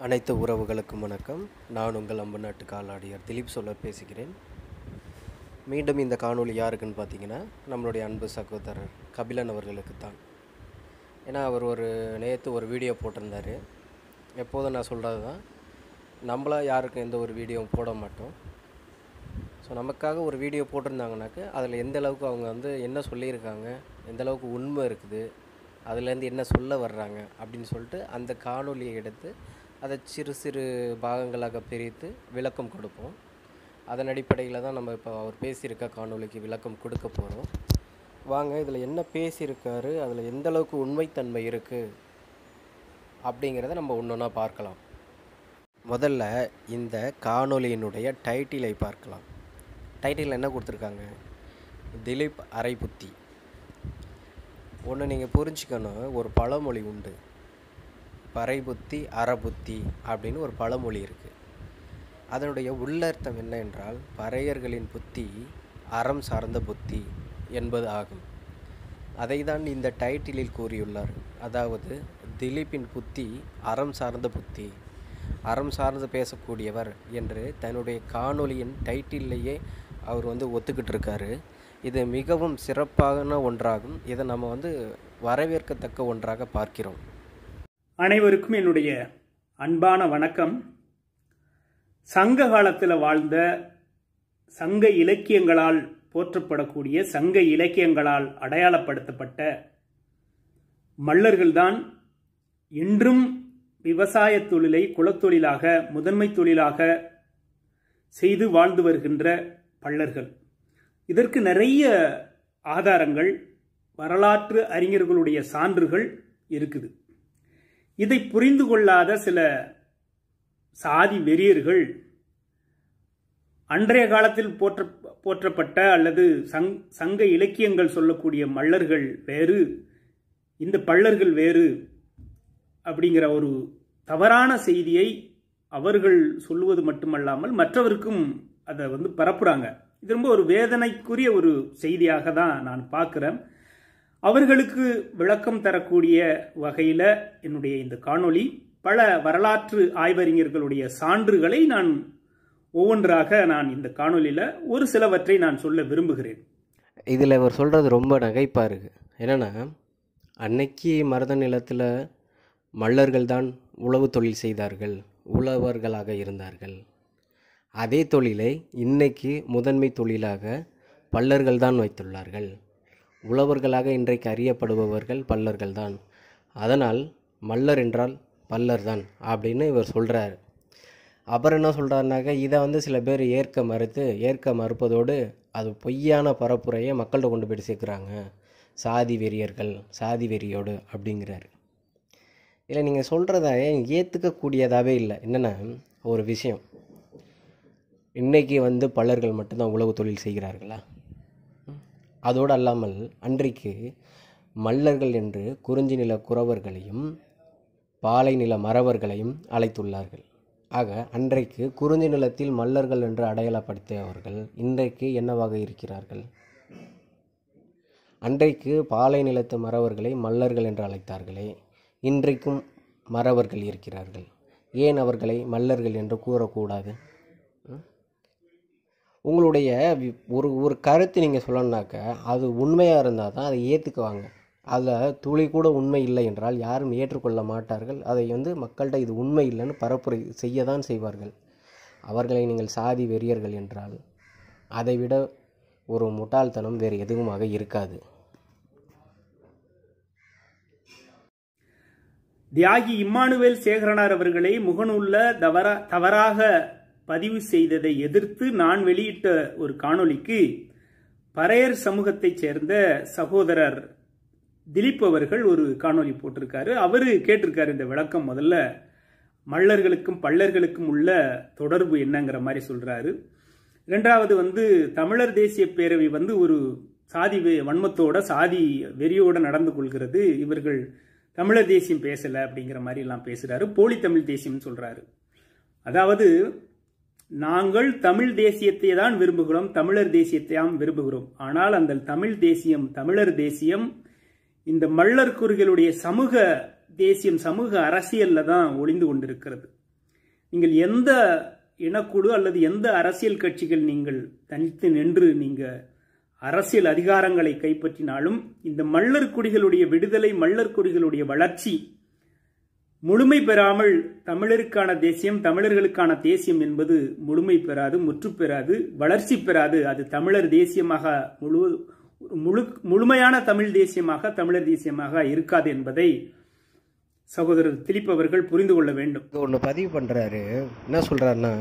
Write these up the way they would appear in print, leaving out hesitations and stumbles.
அனைத்து உறவுகளுக்கும் வணக்கம். நான் உங்கள் அம்புநாட்டு காலாடியார் திலீப் சோழர் பேசுகிறேன். மீண்டும் இந்த காணொளி யாருக்குன்னு பார்த்தீங்கன்னா, நம்மளுடைய அன்பு சகோதரர் கபிலன் அவர்களுக்கு தான். ஏன்னா அவர் நேற்று ஒரு வீடியோ போட்டிருந்தார். எப்போதும் நான் சொல்கிறது தான், நம்மளாக யாருக்கும் எந்த ஒரு வீடியோவும் போட மாட்டோம். ஸோ நமக்காக ஒரு வீடியோ போட்டிருந்தாங்கனாக்க அதில் எந்த அளவுக்கு அவங்க என்ன சொல்லியிருக்காங்க, எந்த அளவுக்கு உண்மை இருக்குது, அதுலேருந்து என்ன சொல்ல வர்றாங்க அப்படின்னு சொல்லிட்டு அந்த காணொலியை எடுத்து அதை சிறு சிறு பாகங்களாக பிரித்து விளக்கம் கொடுப்போம். அதன் அடிப்படையில் தான் நம்ம இப்போ அவர் பேசியிருக்க காணொலிக்கு விளக்கம் கொடுக்க போகிறோம். வாங்க, இதில் என்ன பேசியிருக்காரு, அதில் எந்த அளவுக்கு உண்மைத்தன்மை இருக்குது அப்படிங்கிறத நம்ம ஒன்றொன்றா பார்க்கலாம். முதல்ல இந்த காணொலியினுடைய டைட்டிலை பார்க்கலாம். டைட்டில் என்ன கொடுத்துருக்காங்க? திலீப் அரைபுத்தி. ஒன்று நீங்கள் புரிஞ்சுக்கணும், ஒரு பழமொழி உண்டு, பறைபுத்தி அறபுத்தி அப்படின்னு ஒரு பழமொழி இருக்குது. அதனுடைய உள்ளர்த்தம் என்ன என்றால், பறையர்களின் புத்தி அறம் சார்ந்த புத்தி என்பது ஆகும். அதை தான் இந்த டைட்டிலில் கூறியுள்ளார். அதாவது திலீப்பின் புத்தி அறம் சார்ந்த புத்தி, அறம் சார்ந்து பேசக்கூடியவர் என்று தன்னுடைய காணொலியின் டைட்டிலேயே அவர் ஒத்துக்கிட்டு இருக்காரு. இது மிகவும் சிறப்பான ஒன்றாகும். இதை நம்ம வரவேற்கத்தக்க ஒன்றாக பார்க்கிறோம். அனைவருக்கும் என்னுடைய அன்பான வணக்கம். சங்க காலத்தில் வாழ்ந்த, சங்க இலக்கியங்களால் போற்றப்படக்கூடிய, சங்க இலக்கியங்களால் அடையாளப்படுத்தப்பட்ட மல்லர்கள்தான் இன்றும் விவசாய தொழிலை குலத்தொழிலாக, முதன்மை தொழிலாக செய்து வாழ்ந்து வருகின்ற பல்லர்கள். இதற்கு நிறைய ஆதாரங்கள், வரலாற்று அறிஞர்களுடைய சான்றுகள் இருக்குது. இதை புரிந்து கொள்ளாத சில சாதி வெறியர்கள் அன்றைய காலத்தில் போற்றப்பட்ட அல்லது சங்க இலக்கியங்கள் சொல்லக்கூடிய மல்லர்கள் வேறு, இந்த பல்லர்கள் வேறு அப்படிங்கிற ஒரு தவறான செய்தியை அவர்கள் சொல்லுவது மட்டுமல்லாமல் மற்றவருக்கும் அதை பரப்புறாங்க. இது ரொம்ப ஒரு வேதனைக்குரிய ஒரு செய்தியாக தான் நான் பார்க்கிறேன். அவர்களுக்கு விளக்கம் தரக்கூடிய வகையில் என்னுடைய இந்த காணொளி பல வரலாற்று ஆய்வறிஞர்களுடைய சான்றுகளை நான் ஒவ்வொன்றாக இந்த காணொலியில் ஒரு சிலவற்றை நான் சொல்ல விரும்புகிறேன். இதில் அவர் சொல்கிறது ரொம்ப நகைப்பாக இருக்குது. என்னென்னா, அன்னைக்கு மருத நிலத்தில் மல்லர்கள் தான் உழவு தொழில் செய்தார்கள், உழவர்களாக இருந்தார்கள். அதே தொழிலை இன்னைக்கு முதன்மை தொழிலாக பல்லர்கள் தான் வைத்துள்ளார்கள். உழவர்களாக இன்றைக்கு அறியப்படுபவர்கள் பல்லர்கள் தான். அதனால் மல்லர் என்றால் பல்லர் தான் அப்படின்னு இவர் சொல்கிறார். அப்புறம் என்ன சொல்கிறாருனாக்க, இதை சில பேர் ஏற்க மறுப்பதோடு அது பொய்யான பரப்புரையை மக்கள்கிட்ட கொண்டு போய் சேர்க்குறாங்க. சாதி வெறியர்கள், சாதி வெறியோடு அப்படிங்கிறாரு. இல்லை, நீங்கள் சொல்கிறத ஏற்றுக்கக்கூடியதாகவே இல்லை. என்னென்னா, ஒரு விஷயம், இன்றைக்கி பல்லர்கள் மட்டும்தான் உழவு தொழில் செய்கிறார்களா? அதோடு அல்லாமல் அன்றைக்கு மல்லர்கள் என்று குறிஞ்சி நில குறவர்களையும் பாலை நில மறவர்களையும் அழைத்துள்ளார்கள். ஆக அன்றைக்கு குறிஞ்சி நிலத்தில் மல்லர்கள் என்று அடையாளப்படுத்தியவர்கள் இன்றைக்கு என்னவாக இருக்கிறார்கள்? அன்றைக்கு பாலை நிலத்து மறவர்களை மல்லர்கள் என்று அழைத்தார்களே, இன்றைக்கும் மறவர்கள் இருக்கிறார்கள். ஏன் அவர்களை மல்லர்கள் என்று கூறக்கூடாது? உங்களுடைய ஒரு கருத்து நீங்கள் சொல்லணுன்னாக்க அது உண்மையாக இருந்தால் தான் அதை ஏற்றுக்குவாங்க. அதில் துளி கூட உண்மை இல்லை என்றால் யாரும் ஏற்றுக்கொள்ள மாட்டார்கள். அதை மக்கள்கிட்ட இது உண்மை இல்லைன்னு பரப்புரை செய்ய தான் செய்வார்கள். அவர்களை நீங்கள் சாதி வெறியர்கள் என்றால் அதை விட ஒரு முட்டாள்தனம் வேறு எதுவுமாக இருக்காது. தியாகி இம்மானுவேல் சேகரனார் அவர்களை முகநூலில் தவறாக பதிவு செய்ததை எதிர்த்து நான் வெளியிட்ட ஒரு காணொலிக்கு பறையர் சமூகத்தைச் சேர்ந்த சகோதரர் திலீப் அவர்கள் ஒரு காணொலி போட்டிருக்காரு. அவரு கேட்டிருக்காரு இந்த விளக்கம். முதல்ல மல்லர்களுக்கும் பல்லர்களுக்கும் உள்ள தொடர்பு என்னங்கிற மாதிரி சொல்றாரு. இரண்டாவது தமிழர் தேசிய பேரவை ஒரு சாதி வன்மத்தோட, சாதி வெறியோட நடந்து கொள்கிறது, இவர்கள் தமிழர் தேசியம் பேசல அப்படிங்கிற மாதிரி எல்லாம் பேசுறாரு. போலி தமிழ் தேசியம் சொல்றாரு. அதாவது, நாங்கள் தமிழ் தேசியத்தை தான் விரும்புகிறோம், தமிழர் தேசியத்தை தான் விரும்புகிறோம். ஆனால் அந்த தமிழ் தேசியம், தமிழர் தேசியம் இந்த மல்லர் குறுகளுடைய சமூக தேசியம், சமூக அரசியல்ல தான் ஒளிந்து கொண்டிருக்கிறது. நீங்கள் எந்த இனக்குழு அல்லது எந்த அரசியல் கட்சிகள் நீங்கள் தனித்து நின்று நீங்கள் அரசியல் அதிகாரங்களை கைப்பற்றினாலும் இந்த மல்லர் குடிகளுடைய விடுதலை, மல்லர் குடிகளுடைய வளர்ச்சி முழுமை பெறாமல் தமிழருக்கான தேசியம், தமிழர்களுக்கான தேசியம் என்பது முழுமை பெறாது, முற்று பெறாது, வளர்ச்சி பெறாது. அது தமிழர் தேசியமாக முழுமையான தமிழ் தேசியமாக, தமிழர் தேசியமாக இருக்காது என்பதை சகோதரர் திலீப் அவர்கள் புரிந்து கொள்ள வேண்டும். ஒன்று பதிவு பண்ணுறாரு. என்ன சொல்கிறாருன்னா,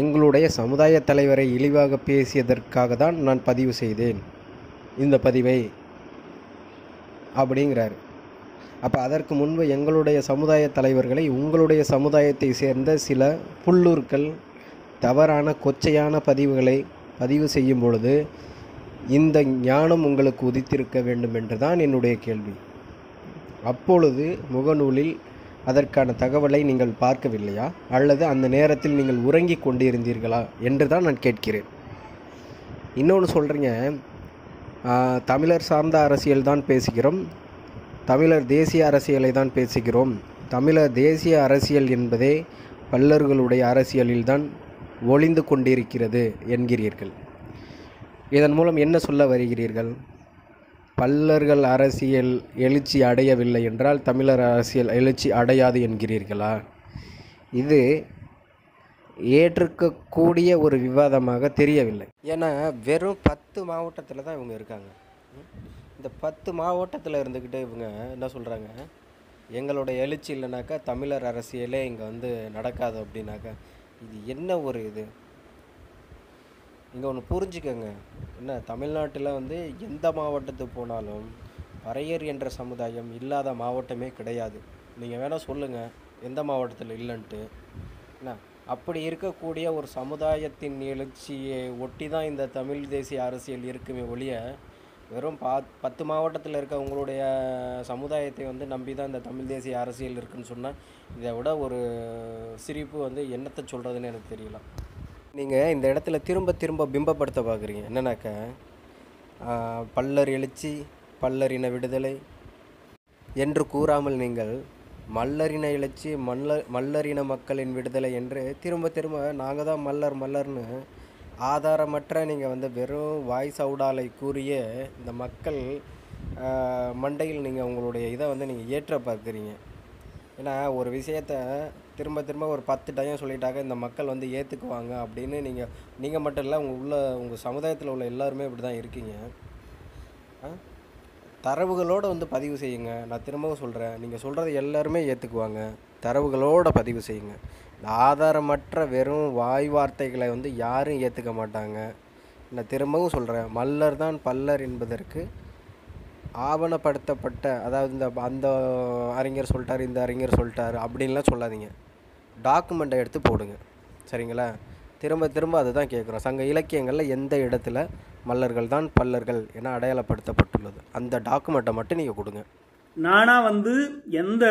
எங்களுடைய சமுதாய தலைவரை இழிவாக பேசியதற்காக தான் நான் பதிவு செய்தேன் இந்த பதிவை அப்படிங்கிறாரு. அப்போ அதற்கு முன்பு எங்களுடைய சமுதாய தலைவர்களை உங்களுடைய சமுதாயத்தை சேர்ந்த சில புல்லூர்கள் தவறான கொச்சையான பதிவுகளை பதிவு செய்யும் பொழுது இந்த ஞானம் உங்களுக்கு உதித்திருக்க வேண்டும் என்று தான் என்னுடைய கேள்வி. அப்பொழுது முகநூலில் அதற்கான தகவலை நீங்கள் பார்க்கவில்லையா, அல்லது அந்த நேரத்தில் நீங்கள் உறங்கி கொண்டிருந்தீர்களா என்று தான் நான் கேட்கிறேன். இன்னொன்று சொல்கிறீங்க, தமிழர் சார்ந்த அரசியல் தான் பேசுகிறோம், தமிழர் தேசிய அரசியலை தான் பேசுகிறோம். தமிழர் தேசிய அரசியல் என்பதே பல்லர்களுடைய அரசியலில்தான் ஒளிந்து கொண்டிருக்கிறது என்கிறீர்கள். இதன் மூலம் என்ன சொல்ல வருகிறீர்கள்? பல்லர்கள் அரசியல் எழுச்சி அடையவில்லை என்றால் தமிழர் அரசியல் எழுச்சி அடையாது என்கிறீர்களா? இது ஏற்றுக்கக்கூடிய ஒரு விவாதமாக தெரியவில்லை. ஏன்னா வெறும் 10 மாவட்டத்தில் தான் இவங்க இருக்காங்க. இந்த 10 மாவட்டத்தில் இருந்துக்கிட்டு இவங்க என்ன சொல்கிறாங்க, எங்களுடைய எழுச்சி இல்லைனாக்கா தமிழர் அரசியலே இங்கே நடக்காது அப்படின்னாக்கா இது என்ன ஒரு இது? இங்கே ஒன்று புரிஞ்சுக்கங்க, என்ன தமிழ்நாட்டில் எந்த மாவட்டத்துக்கு போனாலும் பறையர் என்ற சமுதாயம் இல்லாத மாவட்டமே கிடையாது. நீங்கள் வேணால் சொல்லுங்கள் எந்த மாவட்டத்தில் இல்லைன்ட்டு. என்ன அப்படி இருக்கக்கூடிய ஒரு சமுதாயத்தின் எழுச்சியை ஒட்டி தான் இந்த தமிழ் தேசிய அரசியல் இருக்குமே ஒழிய வெறும் 10 மாவட்டத்தில் இருக்க உங்களுடைய சமுதாயத்தை நம்பி தான் இந்த தமிழ் தேசிய அரசியல் இருக்குதுன்னு சொன்னால் இதை விட ஒரு சிரிப்பு என்னத்தை சொல்கிறதுன்னு எனக்கு தெரியல. நீங்கள் இந்த இடத்துல திரும்ப பிம்பப்படுத்த பார்க்குறீங்க. என்னன்னாக்கா பல்லர் எழுச்சி, பல்லரின விடுதலை என்று கூறாமல் நீங்கள் மல்லரின எழுச்சி, மல்லரின மக்களின் விடுதலை என்று திரும்ப நாங்கள் தான் மல்லர்னு ஆதாரமற்ற நீங்கள் வெறும் வாய் சவுடாலை கூறிய இந்த மக்கள் மண்டையில் நீங்கள் உங்களுடைய இதை நீங்கள் ஏற்ற பார்க்குறீங்க. ஏன்னா ஒரு விஷயத்தை திரும்ப ஒரு 10 டைம் சொல்லிட்டாக்க இந்த மக்கள் ஏற்றுக்குவாங்க அப்படின்னு நீங்கள் மட்டும் இல்லை, உங்கள் சமுதாயத்தில் உள்ள எல்லாருமே இப்படி தான் இருக்கீங்க. தரவுகளோடு பதிவு செய்யுங்க. நான் திரும்பவும் சொல்கிறேன், நீங்கள் சொல்கிறது எல்லாருமே ஏற்றுக்குவாங்க. தரவுகளோடு பதிவு செய்யுங்க. இந்த ஆதாரமற்ற வெறும் வாய் வார்த்தைகளை யாரும் ஏற்றுக்க மாட்டாங்க. நான் திரும்பவும் சொல்கிறேன், மல்லர் தான் பல்லர் என்பதற்கு ஆவணப்படுத்தப்பட்ட, அதாவது அந்த அறிஞர் சொல்லிட்டார், இந்த அறிஞர் சொல்லிட்டார் அப்படின்லாம் சொல்லாதீங்க. டாக்குமெண்ட்டை எடுத்து போடுங்க, சரிங்களா? திரும்ப அதுதான் கேட்குறோம். சங்க இலக்கியங்களில் எந்த இடத்துல மல்லர்கள் தான் பல்லர்கள் என அடையாளப்படுத்தப்பட்டுள்ளது, அந்த டாக்குமெண்ட்டை மட்டும் நீங்கள் கொடுங்க. நானாக எந்த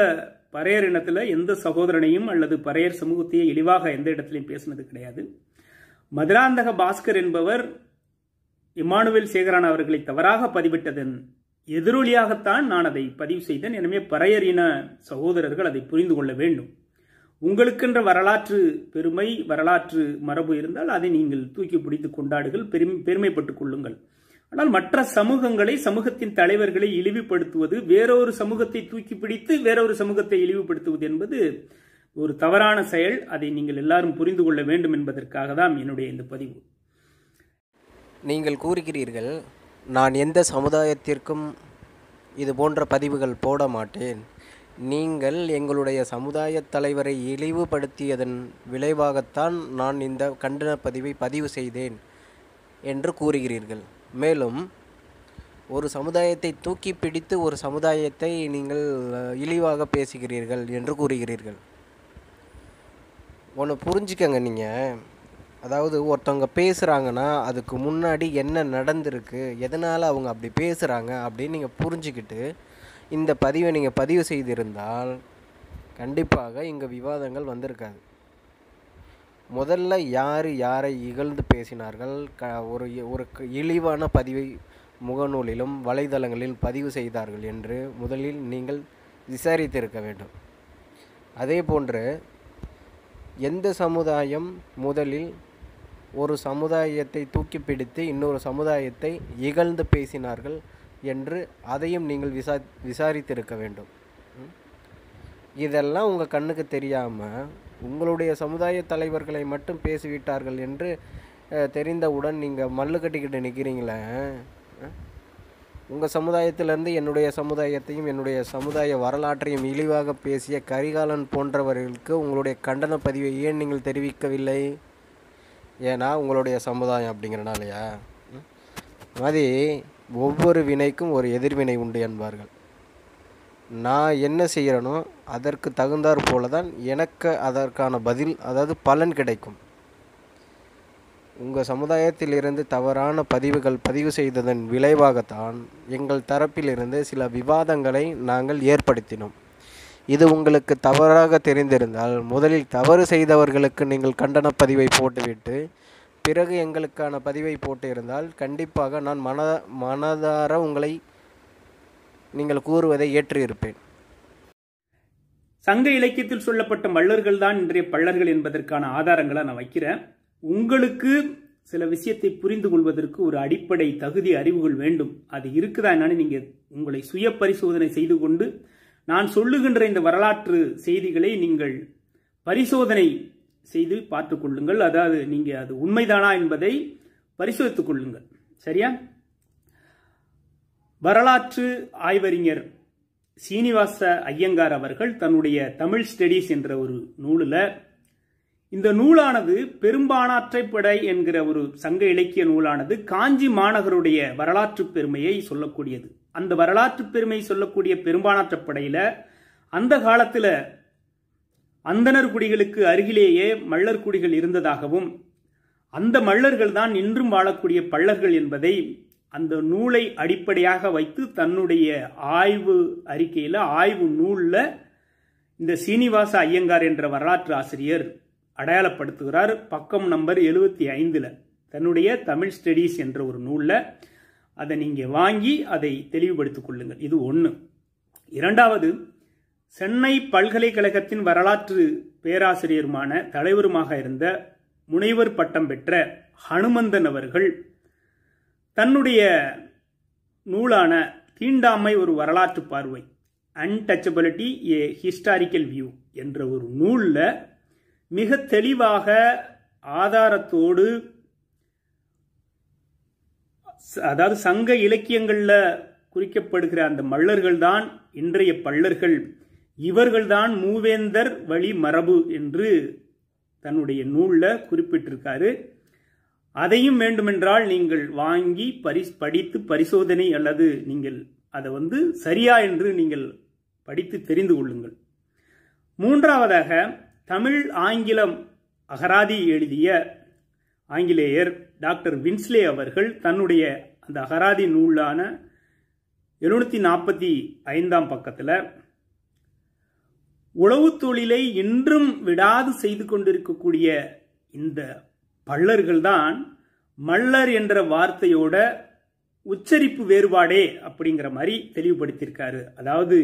பறையர் இனத்தில் எந்த சகோதரனையும் அல்லது பறையர் சமூகத்தையே இழிவாக எந்த இடத்துலையும் பேசினது கிடையாது. மதுராந்தக பாஸ்கர் என்பவர் இம்மானுவேல் சேகரன் அவர்களை தவறாக பதிவிட்டதன் எதிரொலியாகத்தான் நான் அதை பதிவு செய்தேன். எனவே பறையர் இன சகோதரர்கள் அதை புரிந்து கொள்ள வேண்டும். உங்களுக்கென்ற வரலாற்று பெருமை, வரலாற்று மரபு இருந்தால் அதை நீங்கள் தூக்கி பிடித்து கொண்டாடுங்கள், பெருமைப்பட்டுக் கொள்ளுங்கள். ஆனால் மற்ற சமூகங்களை, சமூகத்தின் தலைவர்களை இழிவுபடுத்துவது, வேறொரு சமூகத்தை தூக்கி பிடித்து வேறொரு சமூகத்தை இழிவுபடுத்துவது என்பது ஒரு தவறான செயல். அதை நீங்கள் எல்லாரும் புரிந்து கொள்ள வேண்டும் என்பதற்காக தான் என்னுடைய இந்த பதிவு. நீங்கள் கூறுகிறீர்கள், நான் எந்த சமுதாயத்திற்கும் இது போன்ற பதிவுகள் போட மாட்டேன். நீங்கள் எங்களுடைய சமுதாய தலைவரை இழிவுபடுத்தியதன் விளைவாகத்தான் நான் இந்த கண்டன பதிவை பதிவு செய்தேன் என்று கூறுகிறீர்கள். மேலும் ஒரு சமுதாயத்தை தூக்கி பிடித்து ஒரு சமுதாயத்தை நீங்கள் இழிவாக பேசுகிறீர்கள் என்று கூறுகிறீர்கள். ஒன்று புரிஞ்சுக்கங்க, நீங்கள் அதாவது ஒருத்தவங்க பேசுகிறாங்கன்னா அதுக்கு முன்னாடி என்ன நடந்திருக்கு, எதனால் அவங்க அப்படி பேசுகிறாங்க அப்படின்னு நீங்கள் புரிஞ்சுக்கிட்டு இந்த பதிவை நீங்கள் பதிவு செய்திருந்தால் கண்டிப்பாக இங்கே விவாதங்கள் வந்திருக்காது. முதல்ல யாரை இகழ்ந்து பேசினார்கள், ஒரு இழிவான பதிவை முகநூலிலும் வலைதளங்களிலும் பதிவு செய்தார்கள் என்று முதலில் நீங்கள் விசாரித்திருக்க வேண்டும். அதே போன்று எந்த சமுதாயம் முதலில் ஒரு சமுதாயத்தை தூக்கி பிடித்து இன்னொரு சமுதாயத்தை இகழ்ந்து பேசினார்கள் என்று அதையும் நீங்கள் விசாரித்திருக்க வேண்டும். இதெல்லாம் உங்கள் கண்ணுக்கு தெரியாமல் உங்களுடைய சமுதாய தலைவர்களை மட்டும் பேசிவிட்டார்கள் என்று தெரிந்தவுடன் நீங்கள் மல்லு கட்டிக்கிட்டு நிற்கிறீங்களே. உங்கள் சமுதாயத்திலேருந்து என்னுடைய சமுதாயத்தையும் என்னுடைய சமுதாய வரலாற்றையும் இழிவாக பேசிய கரிகாலன் போன்றவர்களுக்கு உங்களுடைய கண்டன பதிவை ஏன் நீங்கள் தெரிவிக்கவில்லை? ஏன்னா உங்களுடைய சமுதாயம் அப்படிங்கிறனாலையா? மாதிரி ஒவ்வொரு வினைக்கும் ஒரு எதிர்வினை உண்டு என்பார்கள். நான் என்ன செய்கிறேனோ அதற்கு தகுந்தாற் போல தான் எனக்கு அதற்கான பதில், அதாவது பலன் கிடைக்கும். உங்கள் சமுதாயத்திலிருந்து தவறான பதிவு செய்ததன் விளைவாகத்தான் எங்கள் தரப்பிலிருந்து சில விவாதங்களை நாங்கள் ஏற்படுத்தினோம். இது உங்களுக்கு தவறாக தெரிந்திருந்தால் முதலில் தவறு செய்தவர்களுக்கு நீங்கள் கண்டன பதிவை போட்டுவிட்டு பிறகு எங்களுக்கான பதிவை போட்டு இருந்தால் கண்டிப்பாக நான் மனதார உங்களை நீங்கள் கூறுவதை ஏற்றிருப்பேன். சங்க இலக்கியத்தில் சொல்லப்பட்ட மல்லர்கள் தான் இன்றைய பள்ளர்கள் என்பதற்கான ஆதாரங்களை நான் வைக்கிறேன். உங்களுக்கு சில விஷயத்தை புரிந்து கொள்வதற்கு ஒரு அடிப்படை தகுதி அறிவுகள் வேண்டும். அது இருக்குதா என்னன்னு நீங்க உங்களை சுய பரிசோதனை செய்து கொண்டு நான் சொல்லுகின்ற இந்த வரலாற்று செய்திகளை நீங்கள் பரிசோதனை செய்து பார்த்துக் கொள்ளுங்கள். அதாவது நீங்க அது உண்மைதானா என்பதை பரிசோதித்துக் கொள்ளுங்கள். சரியா? வரலாற்று ஆய்வறிஞர் சீனிவாச ஐயங்கார் அவர்கள் தன்னுடைய தமிழ் ஸ்டடீஸ் என்ற ஒரு நூலில், இந்த நூலானது பெரும்பானாற்றைப்படை என்கிற ஒரு சங்க இலக்கிய நூலானது காஞ்சி மாநகருடைய வரலாற்று பெருமையை சொல்லக்கூடியது. அந்த வரலாற்று பெருமையை சொல்லக்கூடிய பெரும்பானாற்றப்படையில அந்த காலத்துல அந்தனர் குடிகளுக்கு அருகிலேயே மல்லர் குடிகள் இருந்ததாகவும் அந்த மல்லர்கள் தான் இன்றும் வாழக்கூடிய பள்ளர்கள் என்பதை அந்த நூலை அடிப்படையாக வைத்து தன்னுடைய ஆய்வு அறிக்கையில, ஆய்வு நூல்ல இந்த சீனிவாச ஐயங்கார் என்ற வரலாற்று ஆசிரியர் அடையாளப்படுத்துகிறார். பக்கம் நம்பர் 75 தன்னுடைய தமிழ் ஸ்டடீஸ் என்ற ஒரு நூல்ல. அதை நீங்க வாங்கி அதை தெளிவுபடுத்திக் கொள்ளுங்கள். இது ஒன்று. இரண்டாவது, சென்னை பல்கலைக்கழகத்தின் வரலாற்று பேராசிரியருமான தலைவருமாக இருந்த முனைவர் பட்டம் பெற்ற ஹனுமந்தன் அவர்கள் தன்னுடைய நூலான தீண்டாமை ஒரு வரலாற்று பார்வை, அன்டச்சபிலிட்டி ஏ ஹிஸ்டாரிக்கல் வியூ என்ற ஒரு நூல்ல மிக தெளிவாக ஆதாரத்தோடு, அதாவது சங்க இலக்கியங்கள்ல குறிக்கப்படுகிற அந்த மல்லர்கள் தான் இன்றைய பள்ளர்கள், இவர்கள்தான் மூவேந்தர் வழி மரபு என்று தன்னுடைய நூல்ல குறிப்பிட்டிருக்காரு. அதையும் வேண்டுமென்றால் நீங்கள் வாங்கி படித்து பரிசோதனை அல்லது நீங்கள் அதை சரியா என்று நீங்கள் படித்து தெரிந்து கொள்ளுங்கள். மூன்றாவதாக, தமிழ் ஆங்கிலம் அகராதி எழுதிய ஆங்கிலேயர் டாக்டர் வின்ஸ்லே அவர்கள் தன்னுடைய அந்த அகராதி நூலான 745 பக்கத்தில் உழவு தொழிலை இன்றும் விடாது செய்து கொண்டிருக்கக்கூடிய இந்த பள்ளர்கள் தான் மல்லர் என்ற வார்த்தையோட உச்சரிப்பு வேறுபாடே அப்படிங்கிற மாதிரி தெளிவுபடுத்தியிருக்காரு. அதாவது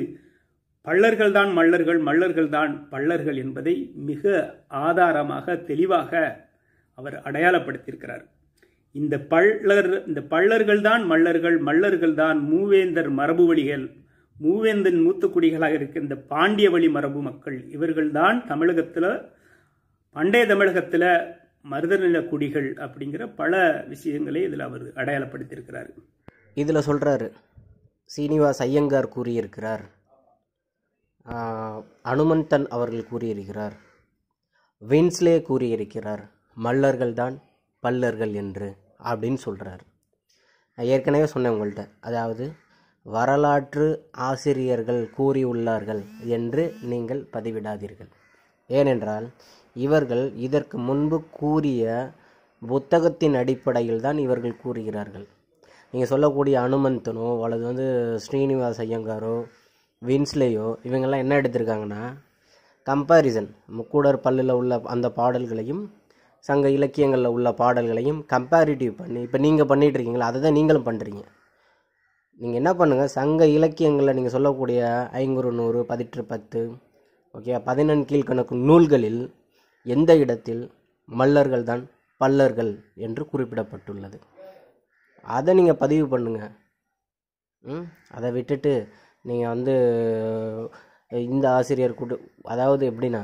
பள்ளர்கள் தான் மல்லர்கள், மல்லர்கள் தான் பள்ளர்கள் என்பதை மிக ஆதாரமாக தெளிவாக அவர் அடையாளப்படுத்தியிருக்கிறார். இந்த பள்ளர்கள் தான் மல்லர்கள், மல்லர்கள் தான் மூவேந்தர் மரபு வழிகள், மூவேந்தன் மூத்த குடிகளாக இருக்க இந்த பாண்டிய வழி மரபு மக்கள், இவர்கள் தான் தமிழகத்தில், பண்டைய தமிழகத்தில் மருதநில குடிகள் அப்படிங்கிற பல விஷயங்களை இதில் அவர் அடையாளப்படுத்தியிருக்கிறார். இதில் சொல்கிறாரு, சீனிவாஸ் ஐயங்கார் கூறியிருக்கிறார், அனுமந்தன் அவர்கள் கூறியிருக்கிறார், வின்ஸ்லே கூறியிருக்கிறார், மல்லர்கள் தான் பல்லர்கள் என்று அப்படின்னு சொல்கிறார். நான் ஏற்கனவே சொன்னேன் உங்கள்கிட்ட, அதாவது வரலாற்று ஆசிரியர்கள் கூறியுள்ளார்கள் என்று நீங்கள் பதிவிடாதீர்கள். ஏனென்றால் இவர்கள் இதற்கு முன்பு கூறிய புத்தகத்தின் அடிப்படையில் தான் இவர்கள் கூறுகிறார்கள். நீங்கள் சொல்லக்கூடிய அனுமந்தனோ அல்லது ஸ்ரீனிவாஸ் ஐயங்காரோ வின்ஸ்லேயோ இவங்கெல்லாம் என்ன எடுத்திருக்காங்கன்னா, கம்பேரிசன், முக்கூடர் பல்லில் உள்ள அந்த பாடல்களையும் சங்க இலக்கியங்களில் உள்ள பாடல்களையும் கம்பேரிட்டிவ் பண்ணி, இப்போ நீங்கள் பண்ணிகிட்டு இருக்கீங்களா, அதை தான் நீங்களும் பண்ணுறீங்க. நீங்கள் என்ன பண்ணுங்கள், சங்க இலக்கியங்களில் நீங்கள் சொல்லக்கூடிய 500 பதிற்று 10 ஓகே 14 கீழ்கணக்கு நூல்களில் எந்த இடத்தில் மல்லர்கள் தான் பல்லர்கள் என்று குறிப்பிடப்பட்டுள்ளது. அதை நீங்கள் பதிவு பண்ணுங்கள். அதை விட்டுட்டு நீங்கள் வந்து இந்த ஆசிரியர் அதாவது எப்படின்னா,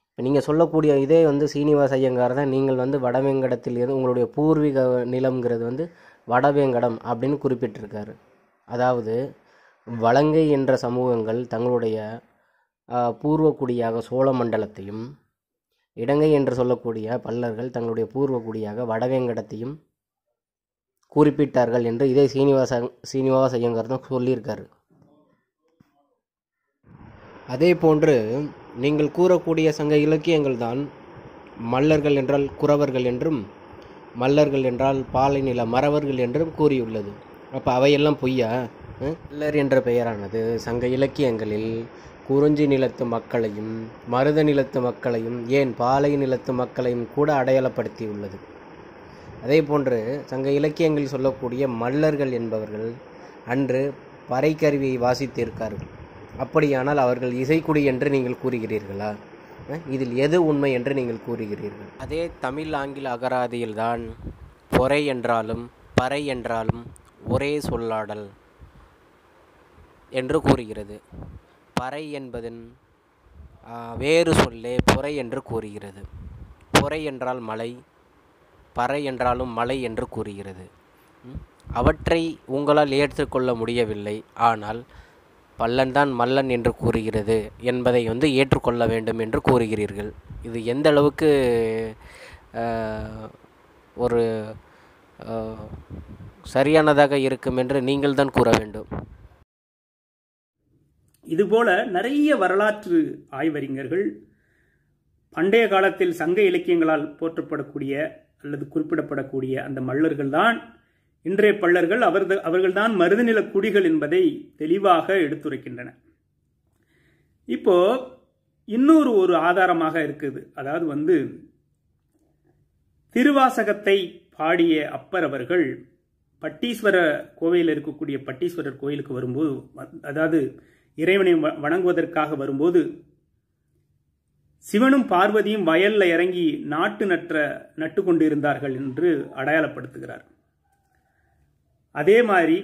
இப்போ நீங்கள் சொல்லக்கூடிய இதே வந்து சீனிவாச ஐயங்கார் தான் நீங்கள் வந்து வடவேங்கடத்தில் இருந்து உங்களுடைய பூர்வீக நிலம்ங்கிறது வந்து வடவேங்கடம் அப்படின்னு குறிப்பிட்டிருக்காரு. அதாவது வலங்கை என்ற சமூகங்கள் தங்களுடைய பூர்வக்குடியாக சோழ மண்டலத்தையும், இடங்கை என்று சொல்லக்கூடிய பல்லர்கள் தங்களுடைய பூர்வக்குடியாக வடவேங்கடத்தையும் குறிப்பிட்டார்கள் என்று இதே சீனிவாச ஐயங்கார் தான் சொல்லியிருக்காரு. அதே போன்று நீங்கள் கூறக்கூடிய சங்க இலக்கியங்கள் தான் மல்லர்கள் என்றால் குறவர்கள் என்றும், மல்லர்கள் என்றால் பாலை நில மறவர்கள் என்றும் கூறியுள்ளது. அப்போ அவையெல்லாம் பொய்யா? மல்லர் என்ற பெயரானது சங்க இலக்கியங்களில் குறிஞ்சி நிலத்து மக்களையும் மருத நிலத்து மக்களையும் ஏன் பாலை நிலத்து மக்களையும் கூட அடையாளப்படுத்தியுள்ளது. அதே போன்று சங்க இலக்கியங்களில் சொல்லக்கூடிய மல்லர்கள் என்பவர்கள் அன்று பறைக்கருவியை வாசித்திருக்கார்கள். அப்படியானால் அவர்கள் இசைக்குடி என்று நீங்கள் கூறுகிறீர்களா? இதில் எது உண்மை என்று நீங்கள் கூறுகிறீர்கள்? அதே தமிழ் ஆங்கில அகராதியில்தான் பொறை என்றாலும் பறை என்றாலும் ஒரே சொல்லாடல் என்று கூறுகிறது. பறை என்பதன் வேறு சொல்லே பொறை என்று கூறுகிறது. பொறை என்றால் மலை, பறை என்றாலும் மலை என்று கூறுகிறது. அவற்றை உங்களால் ஏற்றுக்கொள்ள முடியவில்லை. ஆனால் பல்லன்தான் மல்லன் என்று கூறுகிறது என்பதை வந்து ஏற்றுக்கொள்ள வேண்டும் என்று கூறுகிறீர்கள். இது எந்த அளவுக்கு ஒரு சரியானதாக இருக்கும் என்று நீங்கள் தான் கூற வேண்டும். இதுபோல நிறைய வரலாற்று ஆய்வறிஞர்கள் பண்டைய காலத்தில் சங்க இலக்கியங்களால் போற்றப்படக்கூடிய அல்லது குறிப்பிடப்படக்கூடிய அந்த மல்லர்கள் தான் இன்றைய பல்லர்கள், அவர்கள்தான் மருதநில குடிகள் என்பதை தெளிவாக எடுத்துரைக்கின்றன. இப்போ இன்னொரு ஆதாரமாக இருக்குது. அதாவது வந்து திருவாசகத்தை பாடிய அப்பர் அவர்கள் பட்டீஸ்வர கோவிலில் இருக்கக்கூடிய பட்டீஸ்வரர் கோயிலுக்கு வரும்போது, அதாவது இறைவனை வணங்குவதற்காக வரும்போது, சிவனும் பார்வதியும் வயல்ல இறங்கி நட்டு கொண்டிருந்தார்கள் என்று அடையாளப்படுத்துகிறார். அதே மாதிரி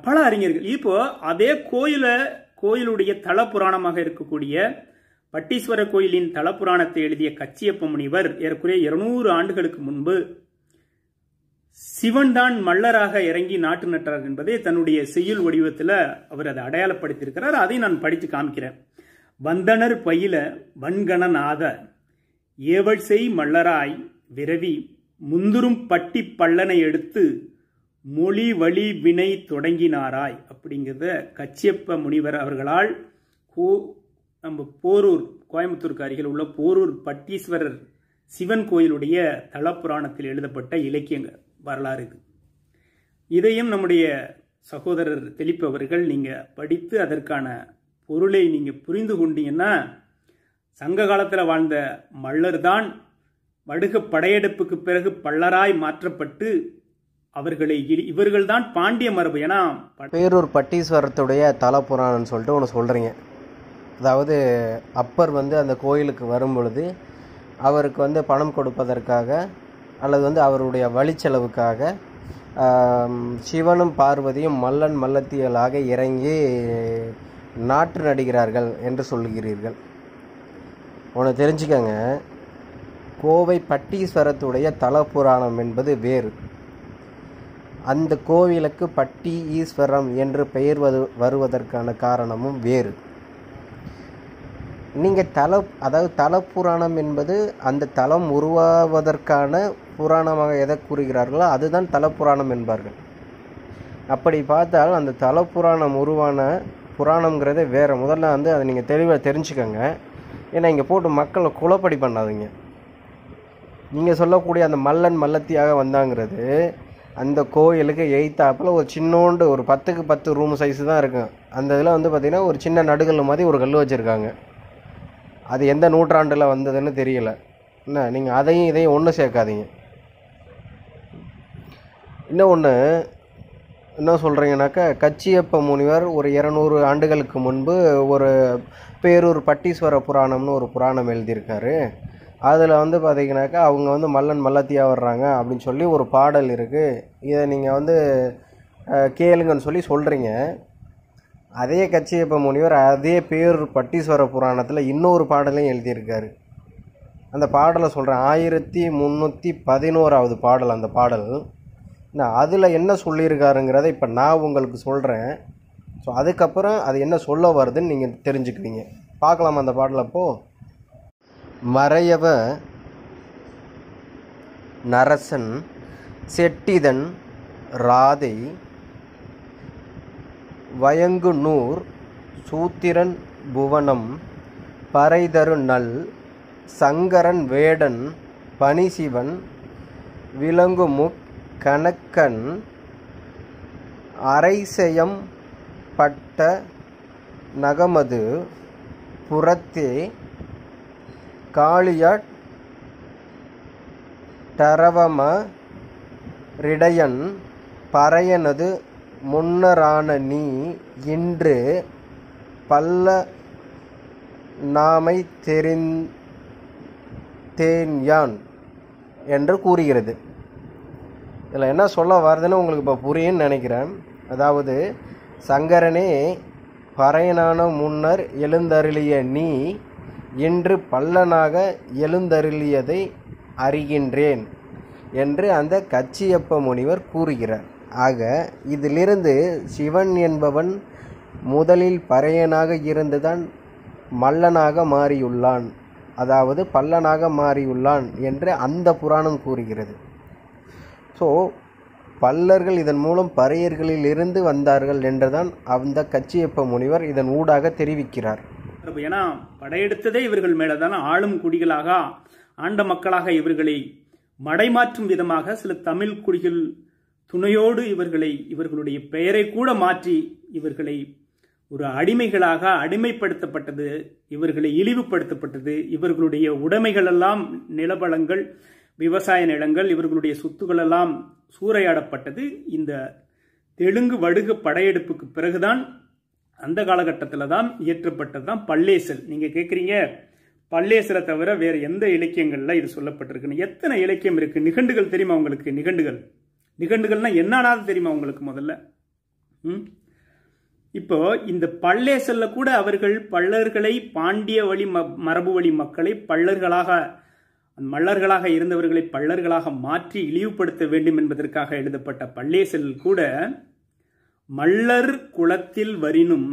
பல அறிஞர்கள் இப்போ அதே கோயிலுடைய தல புராணமாக இருக்கக்கூடிய பட்டீஸ்வர கோயிலின் தல புராணத்தை எழுதிய கச்சியப்ப முனிவர் ஏறக்குறைய 200 ஆண்டுகளுக்கு முன்பு சிவன் தான் மல்லராக இறங்கி நாட்டு நட்டார் என்பதை தன்னுடைய செய்யுள் வடிவத்தில் அவர் அதை அடையாளப்படுத்தியிருக்கிறார். அதை நான் படித்து காமிக்கிறேன். வந்தனர் பயில வன்கணநாத ஏவல் செய் மல்லராய் விரவி முந்துரும் பட்டி பள்ளனை எடுத்து மொழி வழி வினை தொடங்கினாராய் அப்படிங்கிறத கச்சியப்ப முனிவர் அவர்களால் நம்ம போரூர், கோயம்புத்தூருக்கு அருகில் உள்ள போரூர் பட்டீஸ்வரர் சிவன் கோயிலுடைய தலப்புராணத்தில் எழுதப்பட்ட இலக்கிய வரலாறு இது. இதையும் நம்முடைய சகோதரர் தெளிப்பு அவர்கள் நீங்க படித்து அதற்கான பொருளை நீங்க புரிந்து கொண்டீங்கன்னா, சங்க காலத்தில் வாழ்ந்த மல்லர் தான் வடுக படையெடுப்புக்கு பிறகு பல்லராய் மாற்றப்பட்டு இவர்கள்தான் பாண்டிய மரபு. ஏன்னா பேரூர் பட்டீஸ்வரத்துடைய தலப்புராணம்னு சொல்லிட்டு ஒன்று சொல்கிறீங்க. அதாவது அப்பர் வந்து அந்த கோயிலுக்கு வரும் பொழுது அவருக்கு வந்து பணம் கொடுப்பதற்காக அல்லது வந்து அவருடைய வழிச்செலவுக்காக சிவனும் பார்வதியும் மல்லன் மல்லத்தியலாக இறங்கி நாற்று நடுகிறார்கள் என்று சொல்லுகிறீர்கள். ஒன்று தெரிஞ்சுக்கங்க, கோவை பட்டீஸ்வரத்துடைய தலப்புராணம் என்பது வேறு. அந்த கோவிலுக்கு பட்டி ஈஸ்வரம் என்று பெயர் வருவதற்கான காரணமும் வேறு. நீங்கள் அதாவது தலப்புராணம் என்பது அந்த தலம் உருவாவதற்கான புராணமாக எதை கூறுகிறார்களோ அதுதான் தலப்புராணம் என்பார்கள். அப்படி பார்த்தால் அந்த தலப்புராணம் உருவான புராணங்கிறதே வேறு. முதல்ல வந்து அதை நீங்கள் தெளிவாக தெரிஞ்சுக்கோங்க. ஏன்னா இங்கே போட்டு மக்களை குழப்படி பண்ணாதீங்க. நீங்கள் சொல்லக்கூடிய அந்த மல்லன் மல்லத்தியாக வந்தாங்கிறது அந்த கோயிலுக்கு எய்த்தாப்பில் ஒரு சின்னோண்டு ஒரு 10க்கு 10 ரூம் சைஸு தான் இருக்கும். அந்த இதில் வந்து பார்த்திங்கன்னா ஒரு சின்ன நடுகல் மாதிரி ஒரு கல் வச்சுருக்காங்க. அது எந்த நூற்றாண்டில் வந்ததுன்னு தெரியல. என்ன, நீங்கள் அதையும் இதையும் ஒன்று சேர்க்காதீங்க. இன்னொன்று, என்ன சொல்கிறீங்கனாக்கா, கச்சியப்ப முனிவர் ஒரு 200 ஆண்டுகளுக்கு முன்பு ஒரு பேரூர் பட்டீஸ்வர புராணம்னு ஒரு புராணம் எழுதியிருக்காரு. அதில் வந்து பார்த்தீங்கன்னாக்கா, அவங்க வந்து மல்லன் மல்லத்தியா வர்றாங்க அப்படின்னு சொல்லி ஒரு பாடல் இருக்குது. இதை நீங்கள் வந்து கேளுங்கன்னு சொல்லி சொல்கிறீங்க. அதே கச்சியப்ப முனிவர் அதே பேரூர் பட்டீஸ்வர புராணத்தில் இன்னொரு பாடலையும் எழுதியிருக்காரு. அந்த பாடலை சொல்கிறேன், 1311வது பாடல் அந்த பாடல். நான் அதில் என்ன சொல்லியிருக்காருங்கிறத இப்போ நான் உங்களுக்கு சொல்கிறேன். ஸோ அதுக்கப்புறம் அது என்ன சொல்ல வருதுன்னு நீங்கள் தெரிஞ்சுக்குவீங்க. பார்க்கலாம் அந்த பாடல். அப்போது மறையவ நரசன் செட்டிதன் ராதை வயங்குநூர் சூத்திரன் புவனம் பறைதரு நல் சங்கரன் வேடன் பனிசிவன் விலங்குமுக் கணக்கன் அரைசெயம் பட்ட நகமது புறத்தே காளியட் டரவம ரிடையன் பறையனது முன்னரான நீ இன்று பல்ல நாமை தெரிந்தேன்யான் என்று கூறுகிறது. இதில் என்ன சொல்ல வருதுன்னு உங்களுக்கு இப்போ புரியும்னு நினைக்கிறேன். அதாவது, சங்கரனே பறையனான முன்னர் எழுந்தருளிய நீ இன்று பல்லனாக எழுந்தருளியதை அறிகின்றேன் என்று அந்த கச்சியப்ப முனிவர் கூறுகிறார். ஆக இதிலிருந்து சிவன் என்பவன் முதலில் பறையனாக இருந்துதான் மல்லனாக மாறியுள்ளான், அதாவது பல்லனாக மாறியுள்ளான் என்று அந்த புராணம் கூறுகிறது. ஸோ பல்லர்கள் இதன் மூலம் பறையர்களில் இருந்து வந்தார்கள் என்றுதான் அந்த கச்சியப்ப முனிவர் இதன் ஊடாக தெரிவிக்கிறார். ஏன்னா படையெடுத்ததே இவர்கள் மேலதான ஆளும் குடிகளாக ஆண்ட மக்களாக இவர்களை மடைமாற்றும் விதமாக சில தமிழ் குடிகள் துணையோடு இவர்களுடைய பெயரை கூட மாற்றி இவர்களை ஒரு அடிமைகளாக அடிமைப்படுத்தப்பட்டது, இவர்களை இழிவுபடுத்தப்பட்டது. இவர்களுடைய உடைமைகள் எல்லாம் நிலபலங்கள், விவசாய நிலங்கள், இவர்களுடைய சொத்துக்கள் எல்லாம் சூறையாடப்பட்டது. இந்த தெலுங்கு வடுக படையெடுப்புக்கு பிறகுதான், அந்த காலகட்டத்தில் தான் இயற்றப்பட்டது தான் பல்லேசல். நீங்க கேட்குறீங்க, பல்லேசலை தவிர வேற எந்த இலக்கியங்கள்ல இது சொல்லப்பட்டிருக்குன்னு. எத்தனை இலக்கியம் இருக்கு? நிகண்டுகள் தெரியுமா உங்களுக்கு? நிகண்டுகள்னா என்னன்னாது தெரியுமா உங்களுக்கு முதல்ல? இப்போ இந்த பல்லேசல்ல கூட அவர்கள் பல்லர்களை, பாண்டிய வழி மரபு வழி மக்களை மல்லர்களாக இருந்தவர்களை பல்லர்களாக மாற்றி இழிவுபடுத்த வேண்டும் என்பதற்காக எழுதப்பட்ட பல்லேசல் கூட மல்லர் குலத்தில் வரினும்,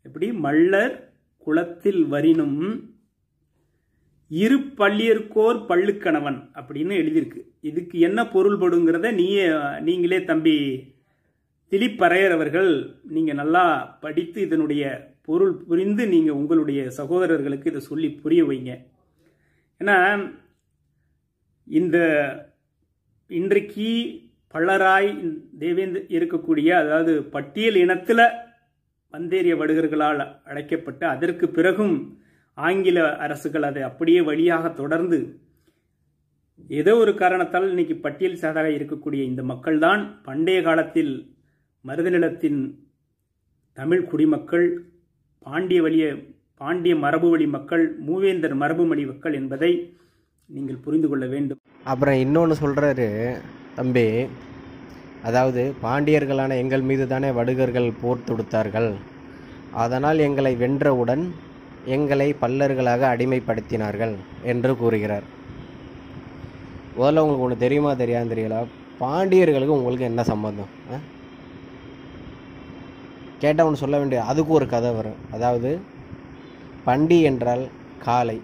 எப்படி மல்லர் குலத்தில் வரினும் இரு பள்ளியர்கோர் பள்ளுக்கணவன் அப்படின்னு எழுதியிருக்கு. இதுக்கு என்ன பொருள்படுங்கிறத நீங்களே தம்பி திலீப் பறையர் அவர்கள் நீங்க நல்லா படித்து இதனுடைய பொருள் புரிந்து நீங்க உங்களுடைய சகோதரர்களுக்கு இதை சொல்லி புரிய வைங்க. ஏன்னா இன்றைக்கு பல்லராய் தேவேந்திர இருக்கக்கூடிய, அதாவது பட்டியல் இனத்தில் வந்தேறிய வடுகர்களால் அழைக்கப்பட்டு அதற்கு பிறகும் ஆங்கில அரசுகள் அதை அப்படியே வழியாக தொடர்ந்து ஏதோ ஒரு காரணத்தால் இன்னைக்கு பட்டியல் சாதாக இருக்கக்கூடிய இந்த மக்கள் தான் பண்டைய காலத்தில் மருதநிலத்தின் தமிழ் குடிமக்கள், பாண்டிய மரபு வழி மக்கள், மூவேந்தர் மரபு வழி மக்கள் என்பதை நீங்கள் புரிந்து கொள்ள வேண்டும். அப்புறம் இன்னொன்று சொல்கிறாரு தம்பி, அதாவது பாண்டியர்களான எங்கள் மீது தானே வடுகர்கள் போர் தொடுத்தார்கள், அதனால் எங்களை வென்றவுடன் எங்களை பல்லர்களாக அடிமைப்படுத்தினார்கள் என்று கூறுகிறார். முதல்ல உங்களுக்கு ஒன்று தெரியுமா தெரியாதுன்னு தெரியல, பாண்டியர்களுக்கு உங்களுக்கு என்ன சம்பந்தம் கேட்டால் ஒன்று சொல்ல வேண்டிய, அதுக்கு ஒரு கதை வரும். அதாவது பண்டி என்றால் காளை,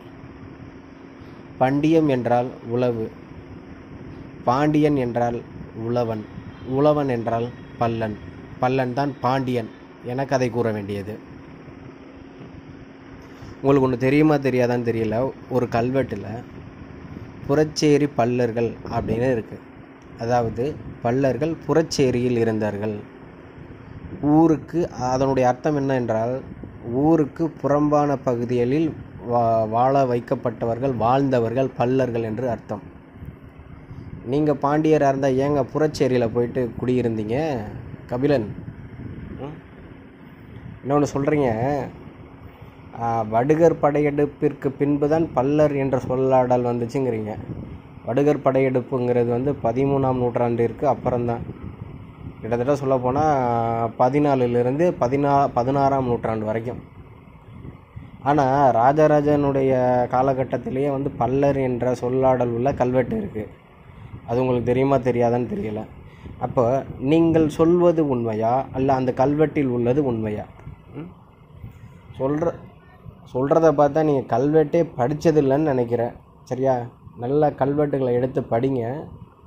பண்டியம் என்றால் உழவு, பாண்டியன் என்றால் உழவன், உழவன் என்றால் பல்லன், பல்லன் தான் பாண்டியன் என கதை கூற வேண்டியது. உங்களுக்கு ஒன்று தெரியுமா தெரியாதான்னு தெரியல, ஒரு கல்வெட்டில் புறச்சேரி பல்லர்கள் அப்படின்னு இருக்குது. அதாவது பல்லர்கள் புறச்சேரியில் இருந்தார்கள். ஊருக்கு அதனுடைய அர்த்தம் என்ன என்றால், ஊருக்கு புறம்பான பகுதிகளில் வாழ வைக்கப்பட்டவர்கள், வாழ்ந்தவர்கள் பல்லர்கள் என்று அர்த்தம். நீங்கள் பாண்டியராக இருந்தால் ஏங்க புறச்சேரியில் போயிட்டு குடியிருந்தீங்க? கபிலன், இன்னொன்று சொல்கிறீங்க, வடுகர் படையெடுப்பிற்கு பின்பு தான் பல்லர் என்ற சொல்லாடல் வந்துச்சுங்கிறீங்க. வடுகர் படையெடுப்புங்கிறது 13ஆம் நூற்றாண்டிற்கு அப்புறம்தான். கிட்டத்தட்ட சொல்லப்போனால் 14லிருந்து 16ஆம் நூற்றாண்டு வரைக்கும். ஆனால் ராஜராஜனுடைய காலகட்டத்திலேயே பல்லர் என்ற சொல்லாடல் உள்ள கல்வெட்டு இருக்குது. அது உங்களுக்கு தெரியுமா தெரியாதான்னு தெரியல. அப்போ நீங்கள் சொல்வது உண்மையா அல்ல அந்த கல்வெட்டில் உள்ளது உண்மையா? சொல்கிறத பார்த்தா நீங்கள் கல்வெட்டே படித்ததில்லைன்னு நினைக்கிறேன். சரியா? நல்ல கல்வெட்டுகளை எடுத்து படிங்க,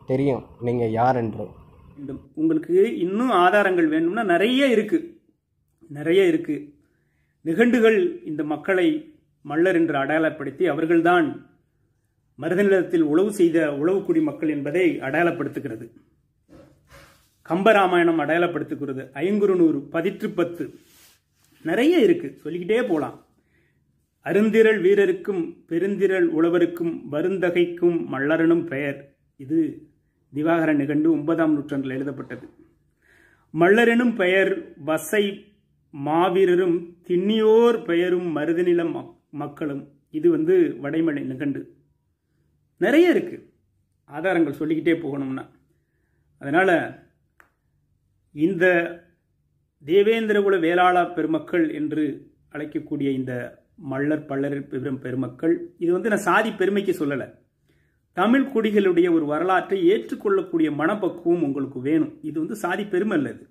தெரியும் நீங்கள் யார் என்று. உங்களுக்கு இன்னும் ஆதாரங்கள் வேணும்னா நிறைய இருக்குது. நிகண்டுகள் இந்த மக்களை மல்லர் என்று அடையாளப்படுத்தி அவர்கள்தான் மருதநிலத்தில் உழவு செய்த உழவுக்குடி மக்கள் என்பதை அடையாளப்படுத்துகிறது. கம்பராமாயணம் அடையாளப்படுத்துகிறது. ஐங்குறுநூறு, 10 நிறைய இருக்கு, சொல்லிக்கிட்டே போகலாம். அருந்திரள் வீரருக்கும் பெருந்திரள் உழவருக்கும் வருந்தகைக்கும் மல்லரனும் பெயர். இது திவாகர நிகண்டு 9ஆம் நூற்றாண்டில் எழுதப்பட்டது. மல்லரெனும் பெயர் வசை மாவீரரும் திண்ணியோர் பெயரும் மருதநில மக்களும். இது வடைமலை நிகண்டு. நிறைய இருக்கு ஆதாரங்கள், சொல்லிக்கிட்டே போகணும்னா. அதனால இந்த தேவேந்திரகுல வேளாள பெருமக்கள் என்று அழைக்கக்கூடிய இந்த மல்லர் பல்லர் பெருமக்கள், இது நான் சாதி பெருமைக்கு சொல்லலை. தமிழ் குடிகளுடைய ஒரு வரலாற்றை ஏற்றுக்கொள்ளக்கூடிய மனப்பக்குவம் உங்களுக்கு வேணும். இது சாதி பெருமை அல்லது.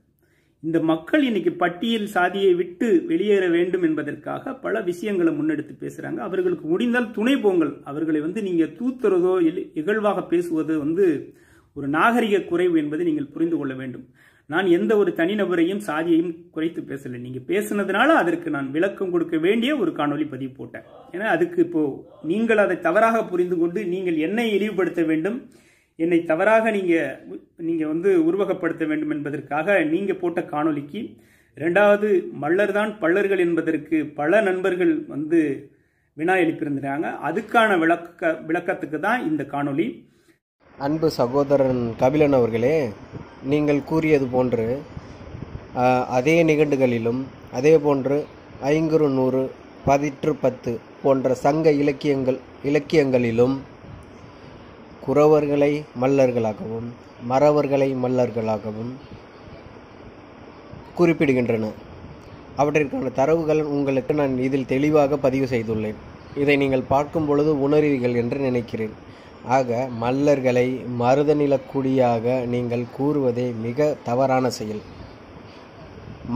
இந்த மக்கள் இன்னைக்கு பட்டியல் சாதியை விட்டு வெளியேற வேண்டும் என்பதற்காக பல விஷயங்களை முன்னெடுத்து பேசுறாங்க. அவர்களுக்கு முடிந்தால் துணை போங்கள். அவர்களை நீங்க தூத்துறதோ இகழ்வாக பேசுவது ஒரு நாகரிக குறைவு என்பதை நீங்கள் புரிந்து கொள்ள வேண்டும். நான் எந்த ஒரு தனிநபரையும் சாதியையும் குறைத்து பேசலை. நீங்க பேசுனதுனால அதற்கு நான் விளக்கம் கொடுக்க வேண்டிய ஒரு காணொலி பதிவு போட்டேன். ஏன்னா அதுக்கு இப்போ நீங்கள் அதை தவறாக புரிந்து கொண்டு நீங்கள் என்னை இழிவுபடுத்த வேண்டும், என்னை தவறாக நீங்க உருவகப்படுத்த வேண்டும் என்பதற்காக நீங்க போட்ட காணொலிக்கு. இரண்டாவது, மல்லர் தான் பல்லர்கள் என்பதற்கு பல நண்பர்கள் வினா எழுப்பியிருந்தாங்க. அதுக்கான விளக்கத்துக்கு தான் இந்த காணொலி. அன்பு சகோதரன் கபிலன் அவர்களே, நீங்கள் கூறியது போன்று அதே நிகண்டுகளிலும் அதே போன்று 500, 10 போன்ற சங்க இலக்கியங்களிலும் குறவர்களை மல்லர்களாகவும் மறவர்களை மல்லர்களாகவும் குறிப்பிடுகின்றன. அவற்றிற்கான தரவுகள் உங்களுக்கு நான் இதில் தெளிவாக பதிவு செய்துள்ளேன். இதை நீங்கள் பார்க்கும் பொழுது உணர்வீர்கள் என்று நினைக்கிறேன். ஆக மல்லர்களை மருதநிலக்குடியாக நீங்கள் கூறுவதே மிக தவறான செயல்.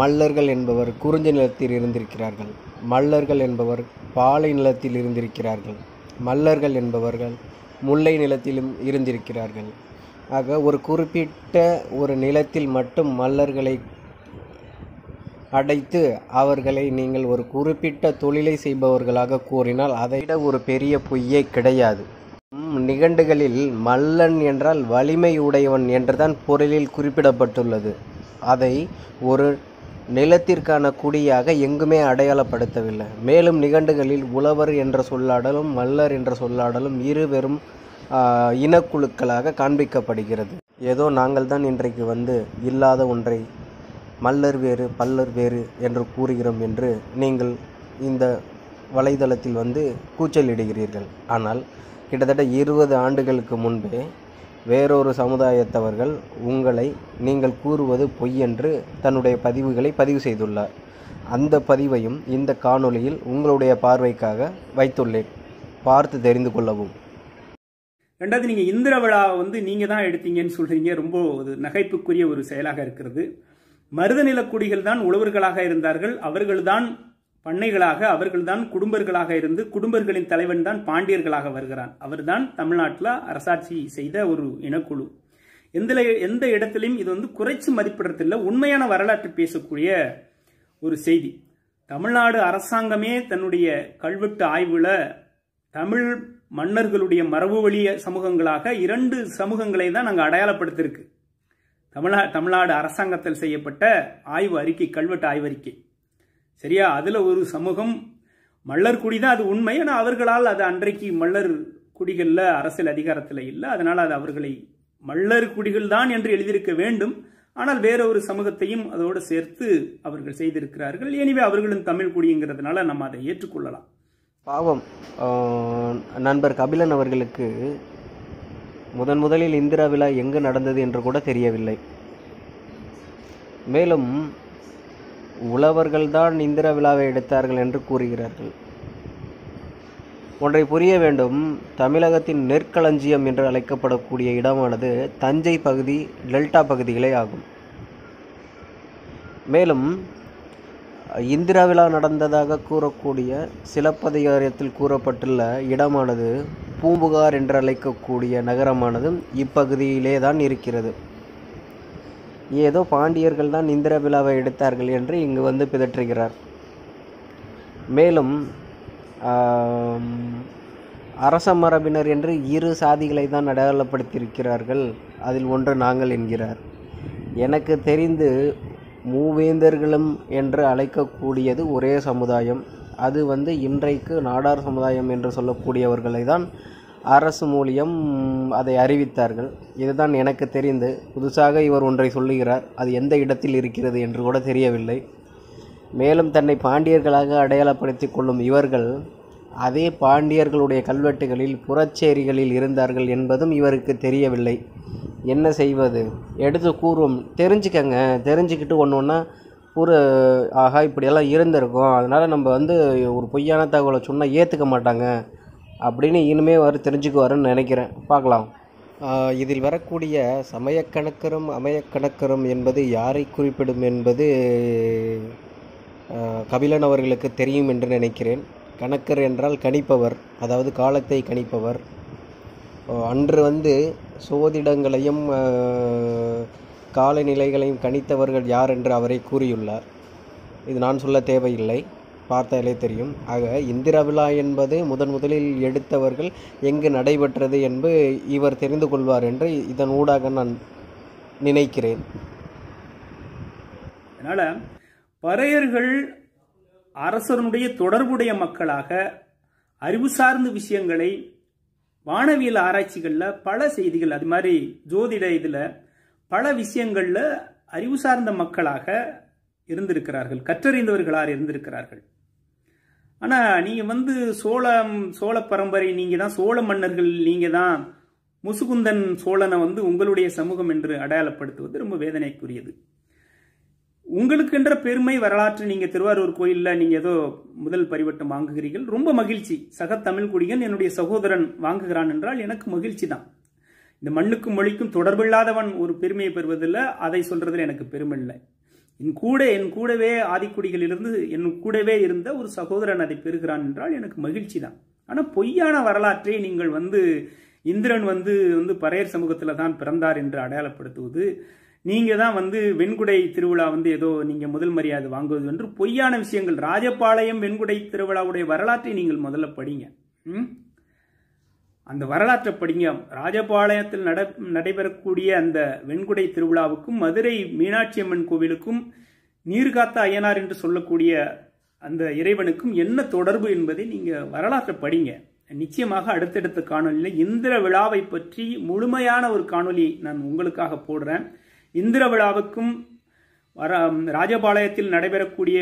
மல்லர்கள் என்பவர் குறிஞ்சி நிலத்தில் இருந்திருக்கிறார்கள். மல்லர்கள் என்பவர் பாலை நிலத்தில் இருந்திருக்கிறார்கள். மல்லர்கள் என்பவர்கள் முல்லை நிலத்திலும் இருந்திருக்கிறார்கள். ஆக ஒரு குறிப்பிட்ட ஒரு நிலத்தில் மட்டும் மல்லர்களை அடைத்து அவர்களை நீங்கள் ஒரு குறிப்பிட்ட தொழிலை செய்பவர்களாக கூறினால் அதை விட ஒரு பெரிய பொய்யே கிடையாது. நிகண்டுகளில் மல்லன் என்றால் வலிமை உடையவன் என்றுதான் பொருளில் குறிப்பிடப்பட்டுள்ளது. அதை ஒரு நிலத்திற்கான குடியாக எங்குமே அடையாளப்படுத்தவில்லை. மேலும் நிகண்டுகளில் உழவர் என்ற சொல்லாடலும் மல்லர் என்ற சொல்லாடலும் இரு வெறும் இனக்குழுக்களாக காண்பிக்கப்படுகிறது. ஏதோ நாங்கள் தான் இன்றைக்கு இல்லாத ஒன்றை மல்லர் வேறு பல்லர் வேறு என்று கூறுகிறோம் என்று நீங்கள் இந்த வலைதளத்தில் கூச்சலிடுகிறீர்கள். ஆனால் கிட்டத்தட்ட 20 ஆண்டுகளுக்கு முன்பே வேறொரு சமுதாயத்தவர்கள் உங்களை நீங்கள் கூறுவது பொய் என்று தன்னுடைய பதிவுகளை பதிவு செய்துள்ளார். அந்த பதிவையும் இந்த காணொளியில் உங்களுடைய பார்வைக்காக வைத்துள்ளேன். பார்த்து தெரிந்து கொள்ளவும். ரெண்டாவது, நீங்கள் இந்திர விழா நீங்கள் தான் எடுத்தீங்கன்னு சொல்கிறீங்க. ரொம்ப ஒரு நகைப்புக்குரிய ஒரு செயலாக இருக்கிறது. மருதநிலக்குடிகள் தான் உழவர்களாக இருந்தார்கள். அவர்கள்தான் பண்ணைகளாக, அவர்கள்தான் குடும்பர்களாக இருந்து குடும்பர்களின் தலைவன் தான் பாண்டியர்களாக வருகிறான். அவர்தான் தமிழ்நாட்டில் அரசாட்சி செய்த ஒரு இனக்குழு. எந்த இடத்திலையும் இது குறைச்சி மதிப்பிடறதில்லை. உண்மையான வரலாற்று பேசக்கூடிய ஒரு செய்தி. தமிழ்நாடு அரசாங்கமே தன்னுடைய கல்வெட்டு ஆய்வுல தமிழ் மன்னர்களுடைய மரபு வழிய சமூகங்களாக 2 சமூகங்களை தான் நாங்கள் அடையாளப்படுத்திருக்கு. தமிழ்நாடு அரசாங்கத்தில் செய்யப்பட்ட ஆய்வு அறிக்கை, கல்வெட்டு ஆய்வறிக்கை. சரியா? அதுல ஒரு சமூகம் மல்லர் குடி தான், அது உண்மை. ஆனால் அவர்களால் அது அன்றைக்கு மல்லர் குடிகளில் அரசியல் அதிகாரத்தில் இல்லை. அதனால் அது அவர்களை மல்லர் குடிகள் தான் என்று எழுதியிருக்க வேண்டும். ஆனால் வேற ஒரு சமூகத்தையும் அதோடு சேர்த்து அவர்கள் செய்திருக்கிறார்கள். எனவே அவர்களும் தமிழ் குடிங்கிறதுனால நம்ம அதை ஏற்றுக்கொள்ளலாம். பாவம் நண்பர் கபிலன் அவர்களுக்கு முதலில் இந்திரா விழா எங்கு நடந்தது என்று கூட தெரியவில்லை. மேலும் உழவர்கள்தான் இந்திரா விழாவை எடுத்தார்கள் என்று கூறுகிறார்கள். ஒன்றை புரிய வேண்டும், தமிழகத்தின் நெற்களஞ்சியம் என்று அழைக்கப்படக்கூடிய இடமானது தஞ்சை பகுதி, டெல்டா பகுதிகளே ஆகும். மேலும் இந்திரா விழா நடந்ததாக கூறக்கூடிய சிலப்பதிகாரத்தில் கூறப்பட்டுள்ள இடமானது பூம்புகார் என்று அழைக்கக்கூடிய நகரமானது இப்பகுதியிலே தான் இருக்கிறது. ஏதோ பாண்டியர்கள் தான் இந்திரா விழாவை எடுத்தார்கள் என்று இங்கு வந்து பிதற்றுகிறார். மேலும் அரச மரபினர் என்று இரு சாதிகளை தான் அடையாளப்படுத்தியிருக்கிறார்கள். அதில் ஒன்று நாங்கள் என்கிறார். எனக்கு தெரிந்து மூவேந்தர்களும் என்று அழைக்கக்கூடியது ஒரே சமுதாயம். அது இன்றைக்கு நாடார் சமுதாயம் என்று சொல்லக்கூடியவர்களை தான் அரசு மூலியம் அதை அறிவித்தார்கள். இதுதான் எனக்கு தெரிந்து. புதுசாக இவர் ஒன்றை சொல்லுகிறார். அது எந்த இடத்தில் இருக்கிறது என்று கூட தெரியவில்லை. மேலும் தன்னை பாண்டியர்களாக அடையாளப்படுத்தி கொள்ளும் இவர்கள் அதே பாண்டியர்களுடைய கல்வெட்டுகளில் புறச்சேரிகளில் இருந்தார்கள் என்பதும் இவருக்கு தெரியவில்லை. என்ன செய்வது? எடுத்து கூறுவோம். தெரிஞ்சுக்கங்க. தெரிஞ்சுக்கிட்டு ஒன்று ஒன்றா ஆகா இப்படியெல்லாம் இருந்திருக்கும், அதனால் நம்ம ஒரு பொய்யான தகவலை சொன்னால் ஏற்றுக்க மாட்டாங்க அப்படின்னு இனிமே தெரிஞ்சுக்குவாருன்னு நினைக்கிறேன். பார்க்கலாம். இதில் வரக்கூடிய சமயக்கணக்கரும் அமையக்கணக்கரும் என்பது யாரை குறிப்பிடும் என்பது கபிலன் அவர்களுக்கு தெரியும் என்று நினைக்கிறேன். கணக்கர் என்றால் கணிப்பவர், அதாவது காலத்தை கணிப்பவர். அன்று சோதிடங்களையும் காலநிலைகளையும் கணித்தவர்கள் யார் என்று அவரை கூறியுள்ளார். இது நான் சொல்ல தேவையில்லை, பார்த்தாலே தெரியும். ஆக இந்திரா விழா என்பது முதலில் எடுத்தவர்கள் எங்கு நடைபெற்றது என்பது இவர் தெரிந்து கொள்வார் என்று இதன் ஊடாக நான் நினைக்கிறேன். அதனால் பறையர்கள் அரசனுடைய தொடர்புடைய மக்களாக அறிவு சார்ந்த விஷயங்களை வானவியல் ஆராய்ச்சிகளில் பல செய்திகள், அது மாதிரி ஜோதிட இதில் பல விஷயங்களில் அறிவு சார்ந்த மக்களாக இருந்திருக்கிறார்கள், கற்றறிந்தவர்களாக இருந்திருக்கிறார்கள். ஆனால் நீங்கள் சோழ பரம்பரை, நீங்கள் தான் சோழ மன்னர்கள், நீங்கள் தான் முசுகுந்தன் சோழனை உங்களுடைய சமூகம் என்று அடையாளப்படுத்துவது ரொம்ப வேதனைக்குரியது. உங்களுக்கென்ற பெருமை வரலாற்று, நீங்கள் திருவாரூர் கோயிலில் நீங்கள் ஏதோ முதல் பரிவட்டம் வாங்குகிறீர்கள், ரொம்ப மகிழ்ச்சி. சக தமிழ் குடியன் என்னுடைய சகோதரன் வாங்குகிறான் என்றால் எனக்கு மகிழ்ச்சி தான். இந்த மண்ணுக்கும் மொழிக்கும் தொடர்பில்லாதவன் ஒரு பெருமையை பெறுவதில்ல, அதை சொல்றதில் எனக்கு பெருமை இல்லை. என் கூடவே ஆதிக்குடிகளிலிருந்து என் கூடவே இருந்த ஒரு சகோதரன் அதை பெறுகிறான் என்றால் எனக்கு மகிழ்ச்சி தான். ஆனால் பொய்யான வரலாற்றை நீங்கள் இந்திரன் பறையர் சமூகத்தில் தான் பிறந்தார் என்று அடையாளப்படுத்துவது, நீங்க தான் வெண்குடை திருவிழா ஏதோ நீங்க முதல் மரியாதை வாங்குவது என்று பொய்யான விஷயங்கள். ராஜபாளையம் வெண்குடை திருவிழாவுடைய வரலாற்றை நீங்கள் முதல்ல படிங்க. அந்த வரலாற்றை படிங்க. ராஜபாளையத்தில் நடைபெறக்கூடிய அந்த வெண்குடை திருவிழாவுக்கும் மதுரை மீனாட்சி அம்மன் கோவிலுக்கும் நீர்காத்த அய்யனார் என்று சொல்லக்கூடிய அந்த இறைவனுக்கும் என்ன தொடர்பு என்பதை நீங்க வரலாற்றை படிங்க. நிச்சயமாக அடுத்தடுத்த காணொலியில் இந்திர விழாவை பற்றி முழுமையான ஒரு காணொலி நான் உங்களுக்காக போடுறேன். இந்திர விழாவுக்கும் ராஜபாளையத்தில் நடைபெறக்கூடிய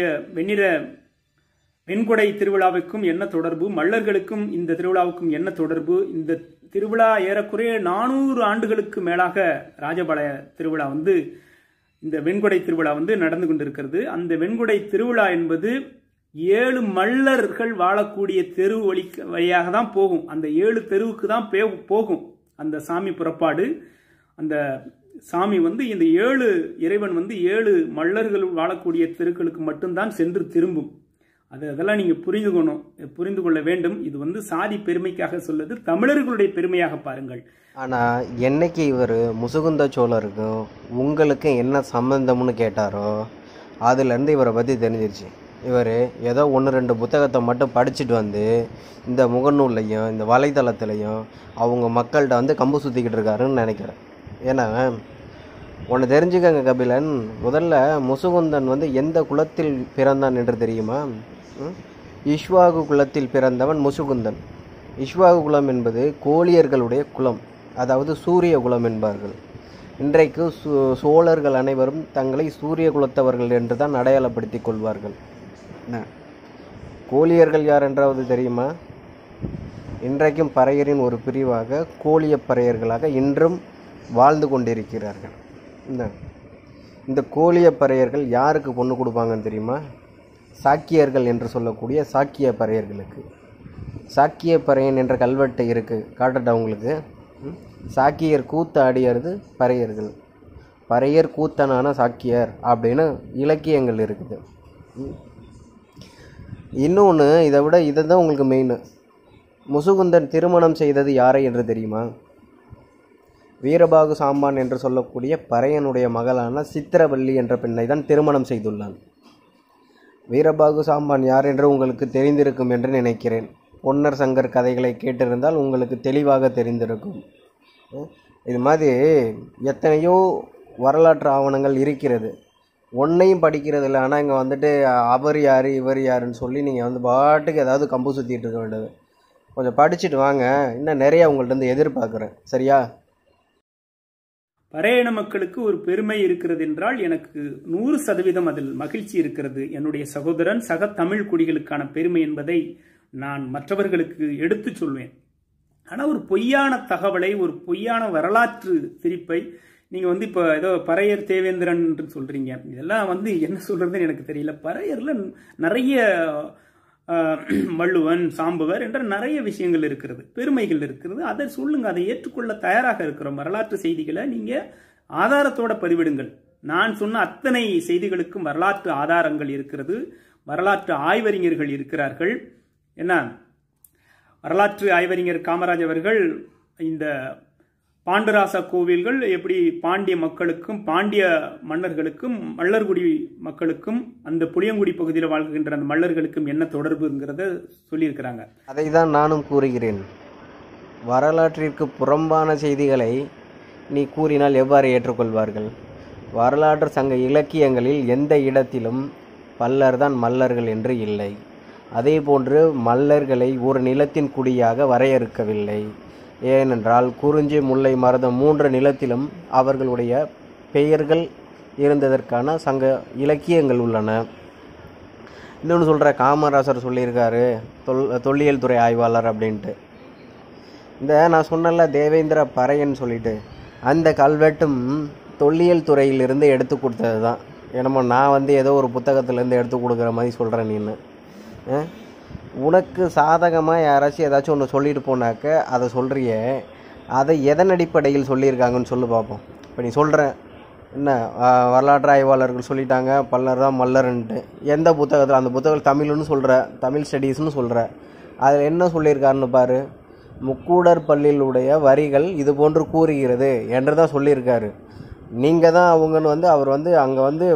வெண்குடை திருவிழாவுக்கும் என்ன தொடர்பு, மல்லர்களுக்கும் இந்த திருவிழாவுக்கும் என்ன தொடர்பு, இந்த திருவிழா ஏறக்குறைய 400 ஆண்டுகளுக்கு மேலாக ராஜபாளைய திருவிழா இந்த வெண்குடை திருவிழா நடந்து கொண்டிருக்கிறது. அந்த வெண்குடை திருவிழா என்பது 7 மல்லர்கள் வாழக்கூடிய தெரு வழியாக தான் போகும். அந்த 7 தெருவுக்கு தான் போகும் அந்த சாமி புறப்பாடு. அந்த சாமி இந்த 7 இறைவன் 7 மல்லர்கள் வாழக்கூடிய தெருக்களுக்கு மட்டும்தான் சென்று திரும்பும். அதெல்லாம் நீங்க புரிந்து கொள்ள வேண்டும். இது சாதி பெருமைக்காக சொல்லுது, தமிழர்களுடைய பெருமையாக பாருங்கள். ஆனா என்னைக்கு இவர் முசுகுந்த சோழருக்கும் உங்களுக்கு என்ன சம்பந்தம்னு கேட்டாரோ அதுலேருந்து இவரை பற்றி தெரிஞ்சிருச்சு. இவர் ஏதோ 1-2 புத்தகத்தை மட்டும் படிச்சுட்டு இந்த முகநூல்லையும் இந்த வலைதளத்துலையும் அவங்க மக்கள்கிட்ட கம்பு சுற்றிக்கிட்டு இருக்காருன்னு நினைக்கிறேன். ஏன்னா ஒன்று தெரிஞ்சுக்கங்க கபிலன், முதல்ல முசுகுந்தன் எந்த குலத்தில் பிறந்தான் என்று தெரியுமா? இஷ்வாகு குலத்தில் பிறந்தவன் முசுகுந்தன். இஷ்வாகு குலம் என்பது கோழியர்களுடைய குலம், அதாவது சூரிய குலம் என்பார்கள். இன்றைக்கு சோழர்கள் அனைவரும் தங்களை சூரிய குலத்தவர்கள் என்று தான் அடையாளப்படுத்திக் கொள்வார்கள். கோலியர்கள் யார் என்றாவது தெரியுமா? இன்றைக்கும் பறையரின் ஒரு பிரிவாக கோலிய பறையர்களாக இன்றும் வாழ்ந்து கொண்டிருக்கிறார்கள். இந்த கோலிய பறையர்கள் யாருக்கு பொண்ணு கொடுப்பாங்கன்னு தெரியுமா? சாக்கியர்கள் என்று சொல்லக்கூடிய சாக்கிய பறையர்களுக்கு. சாக்கிய பறையன் என்ற கல்வெட்டு இருக்குது, காட்டட்டா உங்களுக்கு. சாக்கியர் கூத்து ஆடியது பறையர்கள், பறையர் கூத்தனான சாக்கியர் அப்படின்னு இலக்கியங்கள் இருக்குது. இன்னொன்று இதை விட இதை தான் உங்களுக்கு மெயின். முசுகுந்தன் திருமணம் செய்தது யாரை என்று தெரியுமா? வீரபாகு சாம்பான் என்று சொல்லக்கூடிய பறையனுடைய மகளான சித்திரவல்லி என்ற பெண்ணை தான் திருமணம் செய்துள்ளான். வீரபாகு சாம்பான் யார் என்று உங்களுக்கு தெரிந்திருக்கும் என்று நினைக்கிறேன். பொன்னர் சங்கர் கதைகளை கேட்டிருந்தால் உங்களுக்கு தெளிவாக தெரிந்திருக்கும். இது மாதிரி எத்தனையோ வரலாற்று ஆவணங்கள் இருக்கிறது, ஒன்றையும் படிக்கிறது இல்லை. ஆனால் இங்கே வந்துட்டு அவர் யார் இவர் யாருன்னு சொல்லி நீங்கள் வந்து பாட்டுக்கு ஏதாவது கம்பு சுற்றிட்டு இருக்க வேண்டியது. கொஞ்சம் படிச்சுட்டு வாங்க, இன்னும் நிறையா உங்கள்கிட்ட எதிர்பார்க்குறேன். சரியா? பறையன மக்களுக்கு ஒரு பெருமை இருக்கிறது என்றால் எனக்கு 100% அதில் மகிழ்ச்சி இருக்கிறது. என்னுடைய சகோதரன் சக தமிழ் குடிகளுக்கான பெருமை என்பதை நான் மற்றவர்களுக்கு எடுத்து சொல்வேன். ஆனால் ஒரு பொய்யான தகவலை, ஒரு பொய்யான வரலாற்று திரிப்பை நீங்கள் வந்து இப்போ ஏதோ பறையர் தேவேந்திரன் என்று சொல்கிறீங்க. இதெல்லாம் வந்து என்ன சொல்கிறதுன்னு எனக்கு தெரியல. பறையரில் நிறைய வள்ளுவன், சாம்புவர் என்ற நிறைய விஷயங்கள் இருக்கிறது, பெருமைகள் இருக்கிறது. அதை சொல்லுங்க, அதை ஏற்றுக்கொள்ள தயாராக இருக்கிறோம். வரலாற்று செய்திகளை நீங்கள் ஆதாரத்தோட பதிவிடுங்கள். நான் சொன்ன அத்தனை செய்திகளுக்கும் வரலாற்று ஆதாரங்கள் இருக்கிறது, வரலாற்று ஆய்வறிஞர்கள் இருக்கிறார்கள். என்ன, வரலாற்று ஆய்வறிஞர் காமராஜ் அவர்கள் இந்த பாண்டராசா கோவில்கள் எப்படி பாண்டிய மக்களுக்கும் பாண்டிய மன்னர்களுக்கும் மல்லர்குடி மக்களுக்கும் அந்த புளியங்குடி பகுதியில் வாழ்கின்ற அந்த மல்லர்களுக்கும் என்ன தொடர்புங்கிறத சொல்லியிருக்கிறாங்க. அதை தான் நானும் கூறுகிறேன். வரலாற்றிற்கு புறம்பான செய்திகளை நீ கூறினால் எவ்வாறு ஏற்றுக்கொள்வார்கள்? வரலாற்று சங்க இலக்கியங்களில் எந்த இடத்திலும் பல்லர் தான் மல்லர்கள் என்று இல்லை. அதே போன்று மல்லர்களை ஒரு நிலத்தின் குடியாக வரையறுக்கவில்லை. ஏனென்றால் குறிஞ்சி, முல்லை, மருதம் 3 நிலத்திலும் அவர்களுடைய பெயர்கள் இருந்ததற்கான சங்க இலக்கியங்கள் உள்ளன. இன்னொன்று சொல்கிற, காமராசர் சொல்லியிருக்காரு தொல்லியல் துறை ஆய்வாளர் அப்படின்ட்டு. இந்த நான் சொன்னல தேவேந்திர பறையன் சொல்லிட்டு, அந்த கல்வெட்டும் தொல்லியல் துறையிலிருந்து எடுத்து கொடுத்தது தான். என்னமோ நான் வந்து ஏதோ ஒரு புத்தகத்திலேருந்து எடுத்து கொடுக்குற மாதிரி சொல்கிறேன். நீன்னு உனக்கு சாதகமாக யாராச்சும் ஏதாச்சும் ஒன்று சொல்லிட்டு போனாக்க அதை சொல்கிறிய, அதை எதன் அடிப்படையில் சொல்லியிருக்காங்கன்னு சொல்லி பார்ப்போம். இப்போ நீ சொல்கிற என்ன வரலாற்று ஆய்வாளர்கள் சொல்லிட்டாங்க பல்லர் தான் மல்லர்ன்ட்டு, எந்த புத்தகத்தில்? அந்த புத்தகம் தமிழ்னு சொல்கிற, தமிழ் ஸ்டடீஸ்னு சொல்கிற, அதில் என்ன சொல்லியிருக்காருன்னு பாரு. முக்கூடர் பள்ளியிலுடைய வரிகள் இது போன்று கூறுகிறது என்று தான் சொல்லியிருக்காரு. நீங்கள் தான் அவங்கன்னு வந்து அவர் வந்து அங்கே வந்து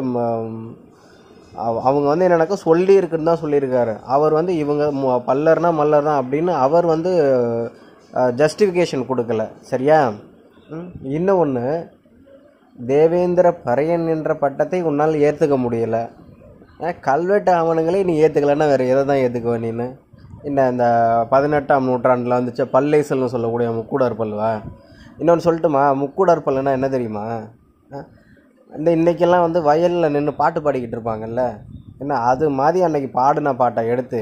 அவங்க வந்து என்னன்னாக்கா சொல்லி இருக்குன்னு தான் சொல்லியிருக்காரு. அவர் வந்து இவங்க பல்லர்னா மல்லர் தான் அப்படின்னு அவர் வந்து ஜஸ்டிஃபிகேஷன் கொடுக்கல. சரியா? இன்னும் ஒன்று, தேவேந்திர பறையன் என்ற பட்டத்தை உன்னால் ஏற்றுக்க முடியலை. கல்வெட்டு ஆவணங்களே நீ ஏற்றுக்கலைன்னா வேறு எதை தான் ஏற்றுக்குவ நீன்னு? என்ன இந்த 18ஆம் நூற்றாண்டில் வந்துச்சு பல்லேசல்னு சொல்லக்கூடிய முக்கூடர் பல்வா? இன்னொன்று சொல்லட்டுமா? முக்கூடர் பல்லுன்னா என்ன தெரியுமா? இந்த இன்றைக்கெல்லாம் வந்து வயலில் நின்று பாட்டு பாடிக்கிட்டு இருப்பாங்கல்ல, என்ன அது மாதிரி அன்றைக்கி பாடின பாட்டை எடுத்து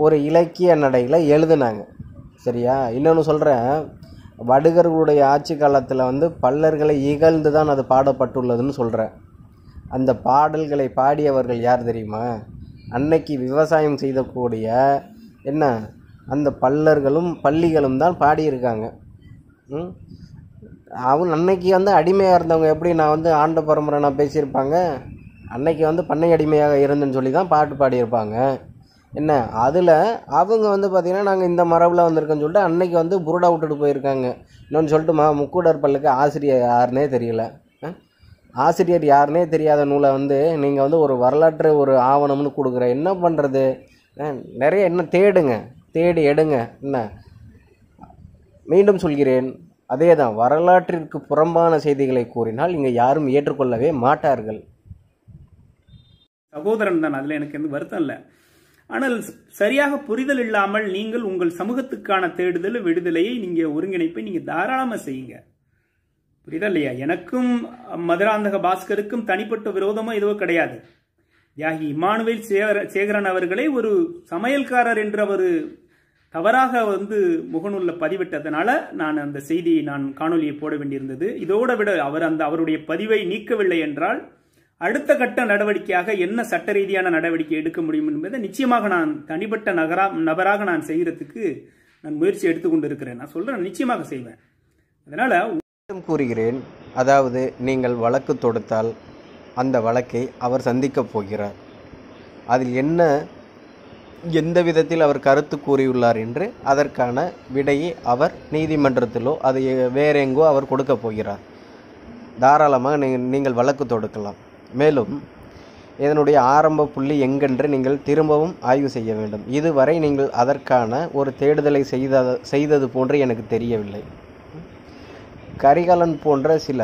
ஒரு இலக்கிய நடையில் எழுதுனாங்க. சரியா? இன்னொன்று சொல்கிறேன், வடுகர்களுடைய ஆட்சி காலத்தில் வந்து பல்லர்களை இகழ்ந்து தான் அது பாடப்பட்டுள்ளதுன்னு சொல்கிறேன். அந்த பாடல்களை பாடியவர்கள் யார் தெரியுமா? அன்னைக்கு விவசாயம் செய்யக்கூடிய என்ன அந்த பல்லர்களும் பள்ளிகளும் தான் பாடியிருக்காங்க. அவங்க அன்னைக்கு வந்து அடிமையாக இருந்தவங்க எப்படி நான் வந்து ஆண்ட பரம்பரை நான் பேசியிருப்பாங்க? அன்னைக்கு வந்து பண்ணை அடிமையாக இருந்துன்னு சொல்லி தான் பாட்டு பாடியிருப்பாங்க. என்ன அதில் அவங்க வந்து பார்த்திங்கன்னா நாங்கள் இந்த மரபில் வந்திருக்கோன்னு சொல்லிட்டு அன்னைக்கு வந்து புருடா விட்டுட்டு போயிருக்காங்க. இன்னொன்று சொல்லட்டுமா? முக்கூடர் பல்லுக்கு ஆசிரியர் யாருன்னே தெரியல. ஆசிரியர் யாருன்னே தெரியாத நூலை வந்து நீங்கள் வந்து ஒரு வரலாற்று ஒரு ஆவணம்னு கொடுக்குற, என்ன பண்ணுறது? நிறைய இன்னும் தேடி எடுங்க. என்ன மீண்டும் சொல்கிறேன், அதே தான், வரலாற்றிற்கு புறம்பான செய்திகளை கூறினால் இங்கே யாரும் ஏற்றுக்கொள்ளவே மாட்டார்கள். சகோதரன் தான், அதில் எனக்கு எந்த வருத்தம் இல்லை. ஆனால் சரியாக புரிதல் இல்லாமல் நீங்கள் உங்கள் சமூகத்துக்கான தேடுதல் விடுதலையை நீங்கள் ஒருங்கிணைப்பை நீங்கள் தாராளமாக செய்யுங்க. புரியுதா இல்லையா? எனக்கும் மதுராந்தக பாஸ்கருக்கும் தனிப்பட்ட விரோதமோ எதுவோ கிடையாது. தியாகி இம்மானுவேல் சேகரன் அவர்களை ஒரு சமையல்காரர் என்று அவர் தவறாக முகநூலில் பதிவிட்டதனால நான் அந்த செய்தியை காணொலியை போட வேண்டியிருந்தது. இதோட விட அவருடைய பதிவை நீக்கவில்லை என்றால் அடுத்த கட்ட நடவடிக்கையாக என்ன சட்ட ரீதியான நடவடிக்கை எடுக்க முடியும் என்பதை நிச்சயமாக நான் தனிப்பட்ட நபராக நான் செய்யறதுக்கு நான் முயற்சி எடுத்துக்கொண்டு இருக்கிறேன். நான் சொல்றேன், நிச்சயமாக செய்வேன். அதனால கூறுகிறேன், அதாவது நீங்கள் வழக்கு தொடுத்தால் அந்த வழக்கை அவர் சந்திக்கப் போகிறார். அதில் எந்த விதத்தில் அவர் கருத்து கூறியுள்ளார் என்று அதற்கான விடையை அவர் நீதிமன்றத்திலோ அது வேற எங்கோ அவர் கொடுக்க போகிறார். தாராளமாக நீங்கள் வழக்கு தொடுக்கலாம். மேலும் இதனுடைய ஆரம்ப புள்ளி எங்கென்று நீங்கள் திரும்பவும் ஆய்வு செய்ய வேண்டும். இதுவரை நீங்கள் அதற்கான ஒரு தேடுதலை செய்தது போன்று எனக்கு தெரியவில்லை. கரிகாலன் போன்ற சில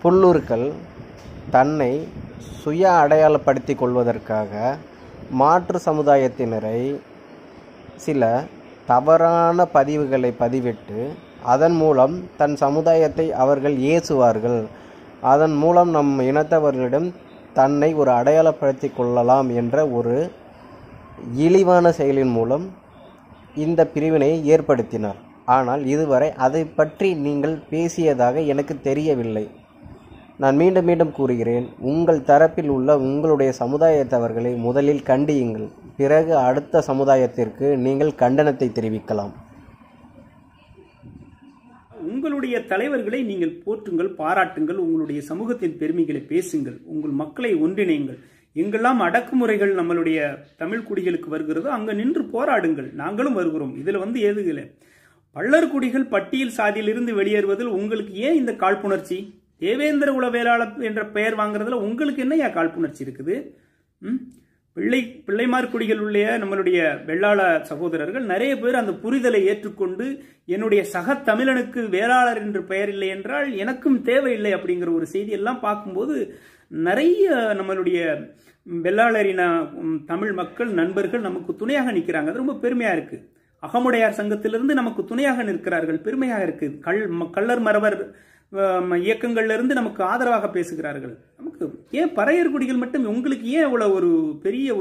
புல்லூர்கள் தன்னை சுய அடையாளப்படுத்தி கொள்வதற்காக மாற்று சமுதாயத்தினரை சில தவறான பதிவுகளை பதிவிட்டு அதன் மூலம் தன் சமுதாயத்தை அவர்கள் ஏசுவார்கள். அதன் மூலம் நம் இனத்தவர்களிடம் தன்னை ஒரு அடையாளப்படுத்தி கொள்ளலாம் என்ற ஒரு இழிவான செயலின் மூலம் இந்த பிரிவினையை ஏற்படுத்தினார். ஆனால் இதுவரை அதை பற்றி நீங்கள் பேசியதாக எனக்கு தெரியவில்லை. நான் மீண்டும் மீண்டும் கூறுகிறேன், உங்கள் தரப்பில் உள்ள உங்களுடைய சமுதாயத்தவர்களை முதலில் கண்டியுங்கள். பிறகு அடுத்த சமுதாயத்திற்கு நீங்கள் கண்டனத்தை தெரிவிக்கலாம். உங்களுடைய தலைவர்களை நீங்கள் போற்றுங்கள், பாராட்டுங்கள், உங்களுடைய சமூகத்தின் பெருமைகளை பேசுங்கள், உங்கள் மக்களை ஒன்றிணையுங்கள். எங்கெல்லாம் அடக்குமுறைகள் நம்மளுடைய தமிழ் குடிகளுக்கு வருகிறதோ அங்க நின்று போராடுங்கள். நாங்களும் வருகிறோம். இதுல ஏதுகில்ல. பள்ளர் குடிகள் பட்டியல் சாதியிலிருந்து வெளியேறுவதில் உங்களுக்கு ஏன் இந்த காழ்ப்புணர்ச்சி? தேவேந்திர குல வேளாளர் என்ற பெயர் வாங்குறதுல உங்களுக்கு என்னையா காழ்ப்புணர்ச்சி இருக்குது? பிள்ளைமார் குடிகள் உள்ள நம்மளுடைய வெள்ளாள சகோதரர்கள் நிறைய பேர் அந்த புரிதலை ஏற்றுக்கொண்டு என்னுடைய சக தமிழனுக்கு வேளாளர் என்று பெயர் இல்லை என்றால் எனக்கும் தேவையில்லை அப்படிங்கிற ஒரு செய்தி எல்லாம் பார்க்கும்போது நிறைய நம்மளுடைய வெள்ளாளரின தமிழ் மக்கள் நண்பர்கள் நமக்கு துணையாக நிற்கிறாங்க. அது ரொம்ப பெருமையா இருக்கு. அகமுடையார் சங்கத்திலிருந்து நமக்கு துணையாக நிற்கிறார்கள், பெருமையாக இருக்கு. கள்ளர் மறவர் இயக்கங்கள்ல இருந்து நமக்கு ஆதரவாக பேசுகிறார்கள். நமக்கு ஏன் பறையர் குடிகள் மட்டும் உங்களுக்கு ஏன் இவ்வளவு ஒரு பெரிய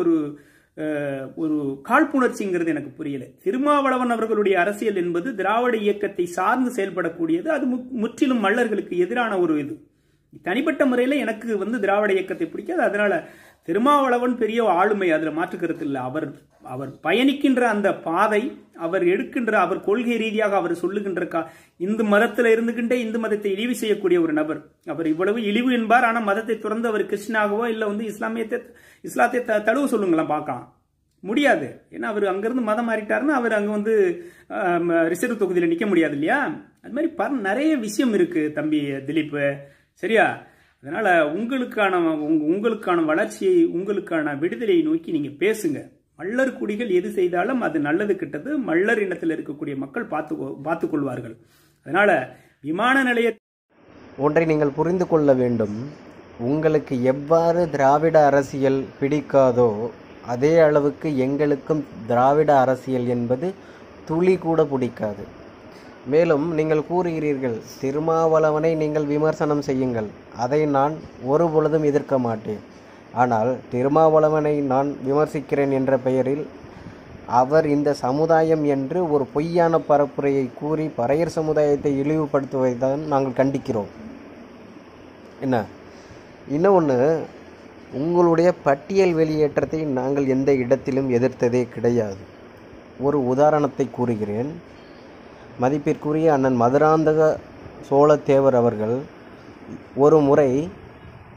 ஒரு காழ்ப்புணர்ச்சிங்கிறது எனக்கு புரியல. திருமாவளவன் அவர்களுடைய அரசியல் என்பது திராவிட இயக்கத்தை சார்ந்து செயல்படக்கூடியது. அது முற்றிலும் மல்லர்களுக்கு எதிரான ஒரு இது. தனிப்பட்ட முறையில் எனக்கு திராவிட இயக்கத்தை பிடிக்காது. அதனால திருமாவளவன் பெரிய ஆளுமை, அதுல மாற்றுக்கிறது இல்லை. அவர் பயணிக்கின்ற அந்த பாதை, அவர் எடுக்கின்ற அவர் கொள்கை ரீதியாக அவர் சொல்லுகின்ற இந்து மதத்தில் இருந்துகின்றே இந்து மதத்தை இழிவு செய்யக்கூடிய ஒரு நபர். அவர் இவ்வளவு இழிவு என்பார். ஆனா மதத்தை துறந்து அவர் கிருஷ்ணாகவோ இல்ல இஸ்லாத்தை தழுவ சொல்லுங்களாம் பார்க்கலாம் முடியாது. ஏன்னா அவர் அங்கிருந்து மதம் மாறிட்டாருன்னா அவர் அங்க ரிசர்வ் தொகுதியில நிக்க முடியாது இல்லையா? அது மாதிரி நிறைய விஷயம் இருக்கு தம்பி திலீப், சரியா? அதனால உங்களுக்கான வளர்ச்சியை, உங்களுக்கான விடுதலையை நோக்கி நீங்க பேசுங்க. மல்லர் குடிகள் எது செய்தாலும் அது நல்லது கிட்டது மல்லர் இனத்தில் இருக்கக்கூடிய மக்கள் பார்த்து கொள்வார்கள். அதனால விமான நிலைய ஒன்றை நீங்கள் புரிந்து கொள்ள வேண்டும். உங்களுக்கு எவ்வாறு திராவிட அரசியல் பிடிக்காதோ அதே அளவுக்கு எங்களுக்கும் திராவிட அரசியல் என்பது துளி கூட பிடிக்காது. மேலும் நீங்கள் கூறுகிறீர்கள் திருமாவளவனை நீங்கள் விமர்சனம் செய்யுங்கள், அதை நான் ஒரு பொழுதும் எதிர்க்க மாட்டேன். ஆனால் திருமாவளவனை நான் விமர்சிக்கிறேன் என்ற பெயரில் அவர் இந்த சமுதாயம் என்று ஒரு பொய்யான பரப்புரையை கூறி பறையர் சமுதாயத்தை இழிவுபடுத்துவதைதான் நாங்கள் கண்டிக்கிறோம். இன்னொன்று, உங்களுடைய பட்டியல் வெளியேற்றத்தை நாங்கள் எந்த இடத்திலும் எதிர்த்ததே கிடையாது. ஒரு உதாரணத்தை கூறுகிறேன். மதிப்பிற்குரிய அண்ணன் மதுராந்தக சோழத்தேவர் அவர்கள் ஒரு முறை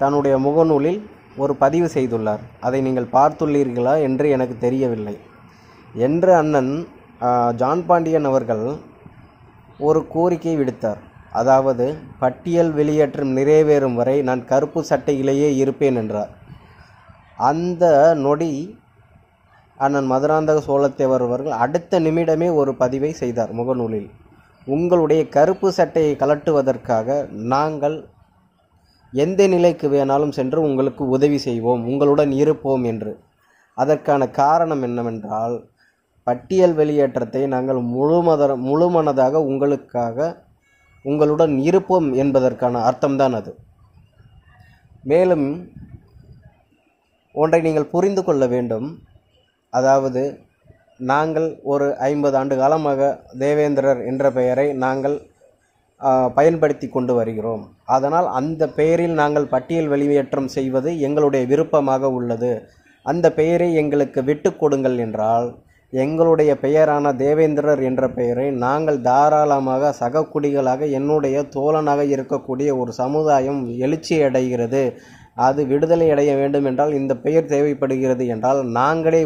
தன்னுடைய முகநூலில் ஒரு பதிவு செய்துள்ளார். அதை நீங்கள் பார்த்துள்ளீர்களா என்று எனக்கு தெரியவில்லை. என்று அண்ணன் ஜான் பாண்டியன் அவர்கள் ஒரு கோரிக்கை விடுத்தார். அதாவது பட்டியல் வெளியேற்றம் நிறைவேறும் வரை நான் கருப்பு சட்டையிலேயே இருப்பேன் என்றார். அந்த நொடி அண்ணன் மதுராந்தக சோழத்தேவர் அவர்கள் அடுத்த நிமிடமே ஒரு பதிவை செய்தார் முகநூலில். உங்களுடைய கருப்பு சட்டையை கலட்டுவதற்காக நாங்கள் எந்த நிலைக்கு வேணாலும் சென்று உங்களுக்கு உதவி செய்வோம், உங்களுடன் இருப்போம் என்று. அதற்கான காரணம் என்னவென்றால், பட்டியல் வெளியேற்றத்தை நாங்கள் முழுமனதாக உங்களுக்காக உங்களுடன் இருப்போம் என்பதற்கான அர்த்தம்தான் அது. மேலும் ஒன்றை நீங்கள் புரிந்து கொள்ள வேண்டும். அதாவது நாங்கள் ஒரு 50 ஆண்டு காலமாக தேவேந்திரர் என்ற பெயரை நாங்கள் பயன்படுத்தி கொண்டு வருகிறோம். அதனால் அந்த பெயரில் நாங்கள் பட்டியல் வெளியேற்றம் செய்வது எங்களுடைய விருப்பமாக உள்ளது. அந்த பெயரை எங்களுக்கு விட்டு கொடுங்கள் என்றால் எங்களுடைய பெயரான தேவேந்திரர் என்ற பெயரை நாங்கள் தாராளமாக சகக்குடிகளாக என்னுடைய தோழனாக இருக்கக்கூடிய ஒரு சமுதாயம் எழுச்சி அடைகிறது, அது விடுதலை அடைய வேண்டும் என்றால் இந்த பெயர் தேவைப்படுகிறது என்றால் நாங்களே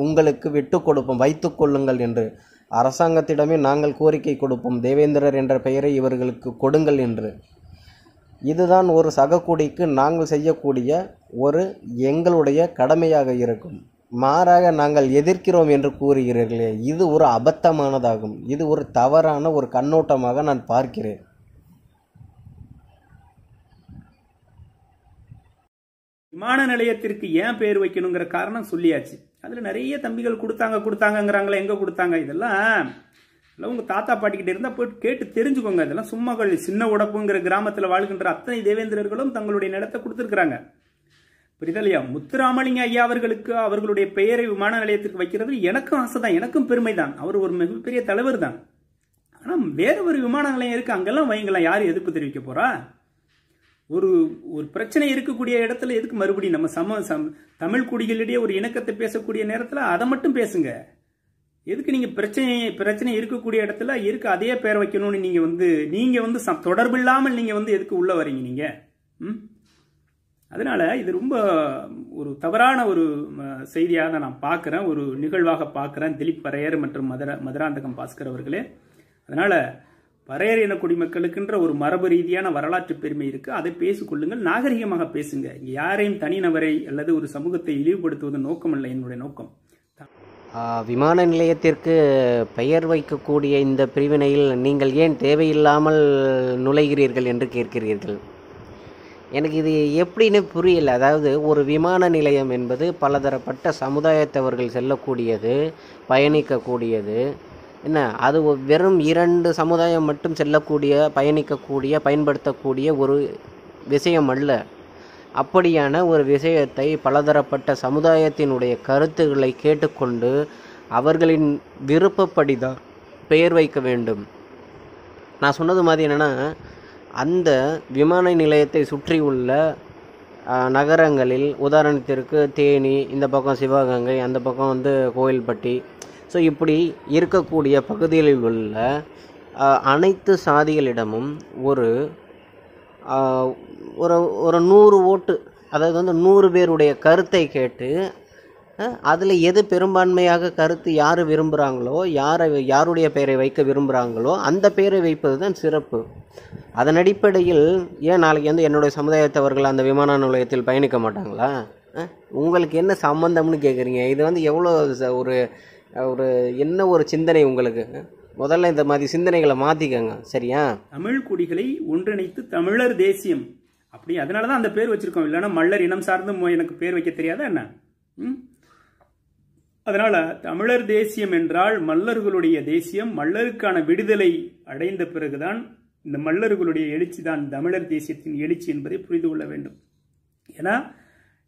உங்களுக்கு விட்டு கொடுப்போம், வைத்து கொள்ளுங்கள் என்று அரசாங்கத்திடமே நாங்கள் கோரிக்கை கொடுப்போம். தேவேந்திரர் என்ற பெயரை இவர்களுக்கு கொடுங்கள் என்று. இதுதான் ஒரு சகக்குடிக்கு நாங்கள் செய்யக்கூடிய ஒரு எங்களுடைய கடமையாக இருக்கும். மாறாக நாங்கள் எதிர்க்கிறோம் என்று கூறுகிறீர்களே, இது ஒரு அபத்தமானதாகும். இது ஒரு தவறான ஒரு கண்ணோட்டமாக நான் பார்க்கிறேன். விமான நிலையத்திற்கு ஏன் பேர் வைக்கணுங்கிற காரணம் சொல்லியாச்சு. அதில் நிறைய தம்பிகள் கொடுத்தாங்கிறாங்களே, எங்கே கொடுத்தாங்க? இதெல்லாம் உங்கள் தாத்தா பாட்டிக்கிட்ட இருந்தால் போய்ட்டு கேட்டு தெரிஞ்சுக்கோங்க. இதெல்லாம் சும்மா சின்ன உடப்புங்கிற கிராமத்தில் வாழ்கின்ற அத்தனை தேவேந்திரர்களும் தங்களுடைய நிலத்தை கொடுத்துருக்குறாங்க. புரியுதா இல்லையா? முத்துராமலிங்க ஐயா அவர்களுக்கு அவர்களுடைய பெயரை விமான நிலையத்திற்கு வைக்கிறது எனக்கும் ஆசை தான், எனக்கும் பெருமை தான். அவர் ஒரு மிகப்பெரிய தலைவர் தான். ஆனால் வேற ஒரு விமான நிலையம் இருக்குது, அங்கெல்லாம் வைங்களாம். யார் எதிர்ப்பு தெரிவிக்க போகிறா? ஒரு பிரச்சனை இருக்கக்கூடிய இடத்துல எதுக்கு மறுபடியும் நம்ம தமிழ் குடிகளிடையே ஒரு இணக்கத்தை பேசக்கூடிய நேரத்தில் அதை மட்டும் பேசுங்க. எதுக்கு நீங்கள் பிரச்சனை இருக்கக்கூடிய இடத்துல எதுக்கு அதே பேர் வைக்கணும்னு நீங்கள் வந்து தொடர்பில்லாமல் நீங்கள் எதுக்கு உள்ளே வரீங்க நீங்கள்? அதனால இது ரொம்ப ஒரு தவறான ஒரு செய்தியாக நான் பார்க்குறேன், ஒரு நிகழ்வாக பார்க்குறேன். திலீப் பறையர் மற்றும் மதுராந்தகம் பாஸ்கர் அவர்களே. அதனால பறையர் இன குடிமக்களுக்குன்ற ஒரு மரபு ரீதியான வரலாற்று பெருமை இருக்கு, அதை பேசிக்கொள்ளுங்கள், நாகரிகமாக பேசுங்க. இங்கே யாரையும் தனிநபரை அல்லது ஒரு சமூகத்தை இழிவுபடுத்துவது நோக்கமல்ல என்னுடைய நோக்கம். விமான நிலையத்திற்கு பெயர் வைக்கக்கூடிய இந்த பிரிவினையில் நீங்கள் ஏன் தேவையில்லாமல் நுழைகிறீர்கள் என்று கேட்கிறீர்கள். எனக்கு இது எப்படின்னு புரியல. அதாவது ஒரு விமான நிலையம் என்பது பலதரப்பட்ட சமுதாயத்தவர்கள் செல்லக்கூடியது, பயணிக்கக்கூடியது. என்ன, அது வெறும் 2 சமுதாயம் மட்டும் செல்லக்கூடிய, பயணிக்கக்கூடிய, பயன்படுத்தக்கூடிய ஒரு விஷயம் அல்ல. அப்படியான ஒரு விஷயத்தை பலதரப்பட்ட சமுதாயத்தினுடைய கருத்துக்களை கேட்டுக்கொண்டு அவர்களின் விருப்பப்படி தான் பெயர் வைக்க வேண்டும். நான் சொன்னது மாதிரி என்னென்னா, அந்த விமான நிலையத்தை சுற்றியுள்ள நகரங்களில், உதாரணத்திற்கு தேனி, இந்த பக்கம் சிவகங்கை, அந்த பக்கம் கோயில்பட்டி, ஸோ இப்படி இருக்கக்கூடிய பகுதிகளில் உள்ள அனைத்து சாதிகளிடமும் ஒரு 100 ஓட்டு, அதாவது 100 பேருடைய கருத்தை கேட்டு அதில் எது பெரும்பான்மையாக கருத்து யார் விரும்புகிறாங்களோ, யாருடைய பெயரை வைக்க விரும்புகிறாங்களோ அந்த பெயரை வைப்பது தான் சிறப்பு. அதன் அடிப்படையில் ஏன் நாளைக்கு என்னுடைய சமுதாயத்தவர்கள் அந்த விமான நிலையத்தில் பயணிக்க மாட்டாங்களா? உங்களுக்கு என்ன சம்பந்தம்னு கேட்குறீங்க. இது எவ்வளோ ஒரு என்ன ஒரு சிந்தனை உங்களுக்கு? முதல்ல இந்த மாதிரி சிந்தனைகளை மாற்றிக்கங்க, சரியா? தமிழ் குடிகளை ஒன்றிணைத்து தமிழர் தேசியம் அப்படி, அதனால தான் அந்த பேர் வச்சிருக்கோம். இல்லைன்னா மல்லர் இனம் சார்ந்தும் எனக்கு பேர் வைக்க தெரியாதா என்ன? அதனால தமிழர் தேசியம் என்றால் மல்லர்களுடைய தேசியம். மல்லருக்கான விடுதலை அடைந்த பிறகுதான் இந்த மல்லர்களுடைய எழுச்சி தான் தமிழர் தேசியத்தின் எழுச்சி என்பதை புரிந்து கொள்ள வேண்டும். ஏன்னா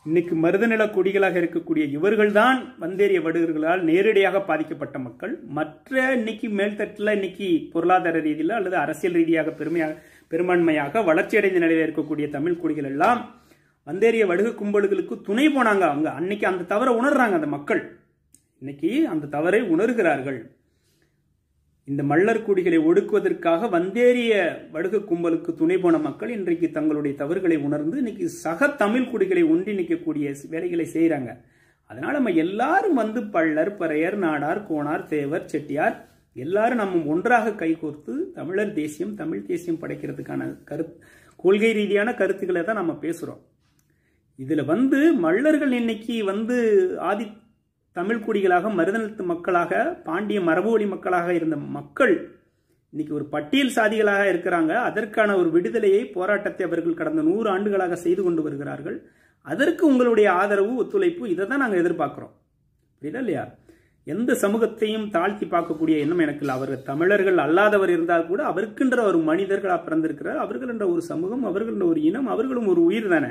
இன்னைக்கு மருதநில குடிகளாக இருக்கக்கூடிய இவர்கள் தான் வந்தேறிய வடுகர்களால் நேரடியாக பாதிக்கப்பட்ட மக்கள். மற்ற இன்னைக்கு மேல்தட்டில் இன்னைக்கு பொருளாதார ரீதியில் அல்லது அரசியல் ரீதியாக பெரும்பான்மையாக வளர்ச்சியடைந்த நிலையில் இருக்கக்கூடிய தமிழ் குடிகள் எல்லாம் வந்தேறிய வடுகு கும்பல்களுக்கு துணை போனாங்க. அவங்க அன்னைக்கு அந்த தவறை உணர்றாங்க. அந்த மக்கள் இன்னைக்கு அந்த தவறை உணர்கிறார்கள். இந்த மல்லர் குடிகளை ஒடுக்குவதற்காக வந்தேறிய வடுகு கும்பலுக்கு துணை போன மக்கள் இன்றைக்கு தங்களுடைய தவறுகளை உணர்ந்து இன்னைக்கு சக தமிழ் குடிகளை ஒன்றிணைக்கக்கூடிய வேலைகளை செய்கிறாங்க. அதனால நம்ம எல்லாரும் பள்ளர், பறையர், நாடார், கோனார், தேவர், செட்டியார் எல்லாரும் நம்ம ஒன்றாக கைகோர்த்து தமிழர் தேசியம், தமிழ் தேசியம் படைக்கிறதுக்கான கொள்கை ரீதியான கருத்துக்களை தான் நம்ம பேசுறோம். இதுல மல்லர்கள் இன்னைக்கு ஆதி தமிழ் குடிகளாக, மருதநிலத்து மக்களாக, பாண்டிய மரபுவழி மக்களாக இருந்த மக்கள் இன்னைக்கு ஒரு பட்டியல் சாதிகளாக இருக்கிறாங்க. அதற்கான ஒரு விடுதலையை, போராட்டத்தை அவர்கள் கடந்த 100 ஆண்டுகளாக செய்து கொண்டு வருகிறார்கள். அதற்கு உங்களுடைய ஆதரவு, ஒத்துழைப்பு, இதை தான் நாங்கள் எதிர்பார்க்கிறோம். புரியுதா இல்லையா? எந்த சமூகத்தையும் தாழ்த்தி பார்க்கக்கூடிய எண்ணம் எனக்கு இல்லை. அவர் தமிழர்கள் அல்லாதவர் இருந்தால் கூட அவருக்குன்ற ஒரு மனிதர்களாக பிறந்திருக்கிறார். அவர்கள் என்ற ஒரு சமூகம், அவர்கள் என்ற ஒரு இனம், அவர்களும் ஒரு உயிர் தானே.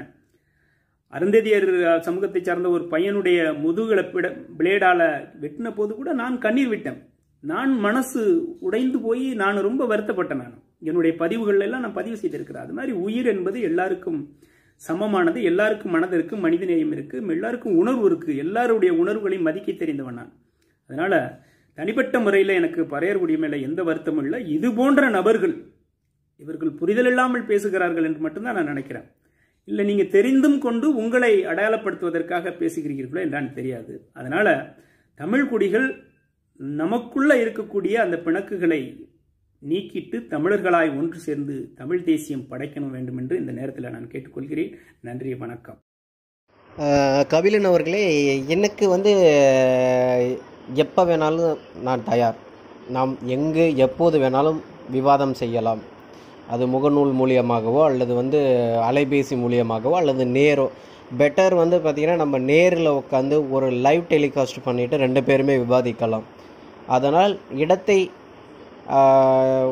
அருந்ததியர் சமூகத்தை சார்ந்த ஒரு பையனுடைய முதுகலை பிளேடால வெட்டின போது கூட நான் கண்ணீர் விட்டேன். நான் மனசு உடைந்து போய் நான் ரொம்ப வருத்தப்பட்டேன். நான் என்னுடைய பதிவுகள் எல்லாம் நான் பதிவு செய்திருக்கிறேன். அது மாதிரி உயிர் என்பது எல்லாருக்கும் சமமானது. எல்லாருக்கும் மனது இருக்கு, மனிதநேயம் இருக்கு, எல்லாருக்கும் உணர்வு இருக்கு. எல்லாருடைய உணர்வுகளையும் மதிக்க தெரிந்தவன் நான். அதனால தனிப்பட்ட முறையில் எனக்கு பறையர்குடி மேல எந்த வருத்தமும் இல்லை. இது போன்ற நபர்கள் இவர்கள் புரிதல் இல்லாமல் பேசுகிறார்கள் என்று மட்டும்தான் நான் நினைக்கிறேன். இல்லை நீங்க தெரிந்தும் கொண்டு உங்களை அடையாளப்படுத்துவதற்காக பேசுகிறீர்களோ என்றான்னு தெரியாது. அதனால தமிழ் குடிகள் நமக்குள்ள இருக்கக்கூடிய அந்த பிணக்குகளை நீக்கிட்டு தமிழர்களாய் ஒன்று சேர்ந்து தமிழ் தேசியம் படைக்கணும் வேண்டும் என்று இந்த நேரத்தில் நான் கேட்டுக்கொள்கிறேன். நன்றி, வணக்கம். கபிலன் அவர்களே, எனக்கு எப்போ வேணாலும் நான் தயார். நாம் எங்கு எப்போது வேணாலும் விவாதம் செய்யலாம். அது முகநூல் மூலியமாகவோ அல்லது அலைபேசி மூலியமாகவோ அல்லது நேரோ. பெட்டர் பார்த்திங்கன்னா நம்ம நேரில் உட்காந்து ஒரு லைவ் டெலிகாஸ்ட் பண்ணிவிட்டு 2 பேருமே விவாதிக்கலாம். அதனால் இடத்தை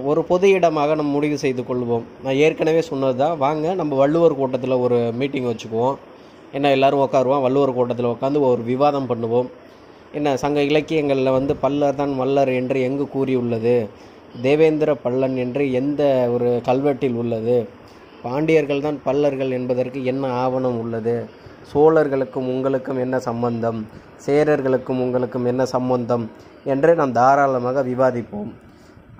ஒரு பொது இடமாக நம்ம முடிவு செய்து கொள்வோம். நான் ஏற்கனவே சொன்னது தான். வாங்க நம்ம வள்ளுவர் கூட்டத்தில் ஒரு மீட்டிங் வச்சுக்குவோம். என்ன எல்லோரும் உட்காருவோம், வள்ளுவர் கூட்டத்தில் உட்காந்து ஒரு விவாதம் பண்ணுவோம். என்ன சங்க இலக்கியங்களில் பல்லர் தான் மல்லர் என்று எங்கு கூறியுள்ளது, தேவேந்திர பல்லன் என்று எந்த ஒரு கல்வெட்டில் உள்ளது, பாண்டியர்கள் தான் பல்லர்கள் என்பதற்கு என்ன ஆவணம் உள்ளது, சோழர்களுக்கும் உங்களுக்கும் என்ன சம்பந்தம், சேரர்களுக்கும் உங்களுக்கும் என்ன சம்பந்தம் என்று நாம் தாராளமாக விவாதிப்போம்.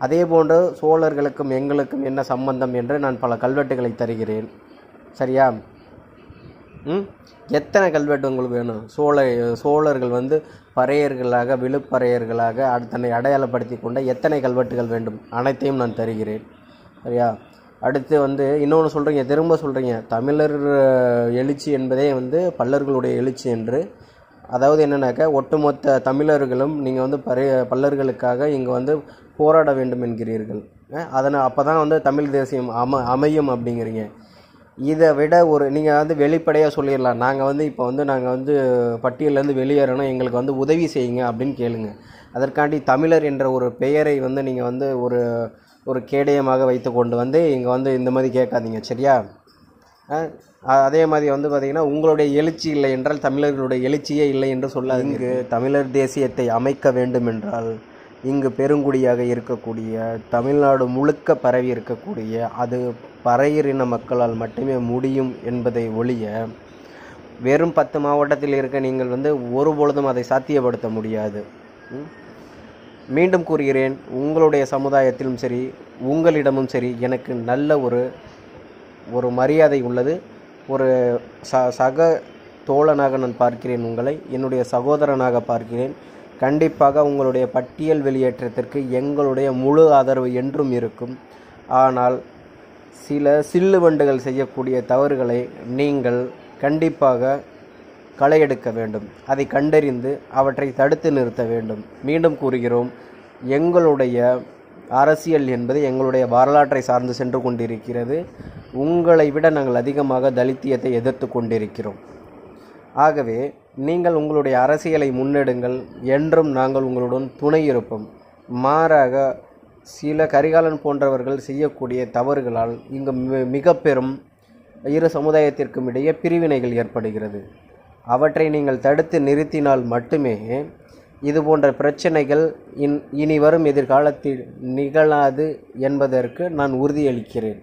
அதே போன்று சோழர்களுக்கும் எங்களுக்கும் என்ன சம்பந்தம் என்று நான் பல கல்வெட்டுகளை தருகிறேன். சரியா? எத்தனை கல்வெட்டு உங்களுக்கு வேணும்? சோழர்கள் பறையர்களாக விழுப்பறையர்களாக தன்னை அடையாளப்படுத்தி கொண்ட எத்தனை கல்வெட்டுகள் வேண்டும் அனைத்தையும் நான் தருகிறேன். சரியா? அடுத்து இன்னொன்று சொல்கிறீங்க, திரும்ப சொல்கிறீங்க தமிழர் எழுச்சி என்பதே பல்லர்களுடைய எழுச்சி என்று. அதாவது என்னன்னாக்கா ஒட்டுமொத்த தமிழர்களும் நீங்கள் பல்லர்களுக்காக இங்கே போராட வேண்டும் என்கிறீர்கள். அப்போ தான் தமிழ் தேசியம் அமையும் அப்படிங்கிறீங்க. இதை விட நீங்கள் வெளிப்படையாக சொல்லிடலாம். நாங்கள் இப்போ நாங்கள் பட்டியலேருந்து வெளியேறணும், எங்களுக்கு உதவி செய்யுங்க அப்படின்னு கேளுங்க. அதற்காண்டி தமிழர் என்ற ஒரு பெயரை நீங்கள் ஒரு கேடயமாக வைத்து கொண்டு இங்கே இந்த மாதிரி கேட்காதீங்க. சரியா? அதே மாதிரி பார்த்திங்கன்னா உங்களுடைய எழுச்சி இல்லை என்றால் தமிழர்களுடைய எழுச்சியே இல்லை என்று சொல்லாது. இங்கு தமிழர் தேசியத்தை அமைக்க வேண்டும் என்றால் இங்கு பெருங்குடியாக இருக்கக்கூடிய தமிழ்நாடு முழுக்க பரவி இருக்கக்கூடிய அது பறையரின மக்களால் மட்டுமே முடியும் என்பதை ஒழிய வெறும் 10 மாவட்டத்தில் இருக்க நீங்கள் ஒருபொழுதும் அதை சாத்தியப்படுத்த முடியாது. மீண்டும் கூறுகிறேன், உங்களுடைய சமுதாயத்திலும் சரி உங்களிடமும் சரி எனக்கு நல்ல ஒரு மரியாதை உள்ளது. ஒரு சக தோழனாக நான் பார்க்கிறேன், உங்களை என்னுடைய சகோதரனாக பார்க்கிறேன். கண்டிப்பாக உங்களுடைய பட்டியல் வெளியேற்றத்திற்கு எங்களுடைய முழு ஆதரவு என்றும் இருக்கும். ஆனால் சில சில்லுவண்டுகள் செய்யக்கூடிய தவறுகளை நீங்கள் கண்டிப்பாக களையெடுக்க வேண்டும். அதை கண்டறிந்து அவற்றை தடுத்து நிறுத்த வேண்டும். மீண்டும் கூறுகிறோம், எங்களுடைய அரசியல் என்பது எங்களுடைய வரலாற்றை சார்ந்து சென்று கொண்டிருக்கிறது. உங்களை விட நாங்கள் அதிகமாக தலித்தியத்தை எதிர்த்து கொண்டிருக்கிறோம். ஆகவே நீங்கள் உங்களுடைய அரசியலை முன்னெடுங்கள். என்றும் நாங்கள் உங்களுடன் துணை இருப்போம். மாறாக சில கரிகாலன் போன்றவர்கள் செய்யக்கூடிய தவறுகளால் இங்கு மிக பெரும் இரு சமுதாயத்திற்கும் இடையே பிரிவினைகள் ஏற்படுகிறது. அவற்றை நீங்கள் தடுத்து நிறுத்தினால் மட்டுமே இது போன்ற பிரச்சனைகள் இனி வரும் எதிர்காலத்தில் நிகழாது என்பதற்கு நான் உறுதியளிக்கிறேன்.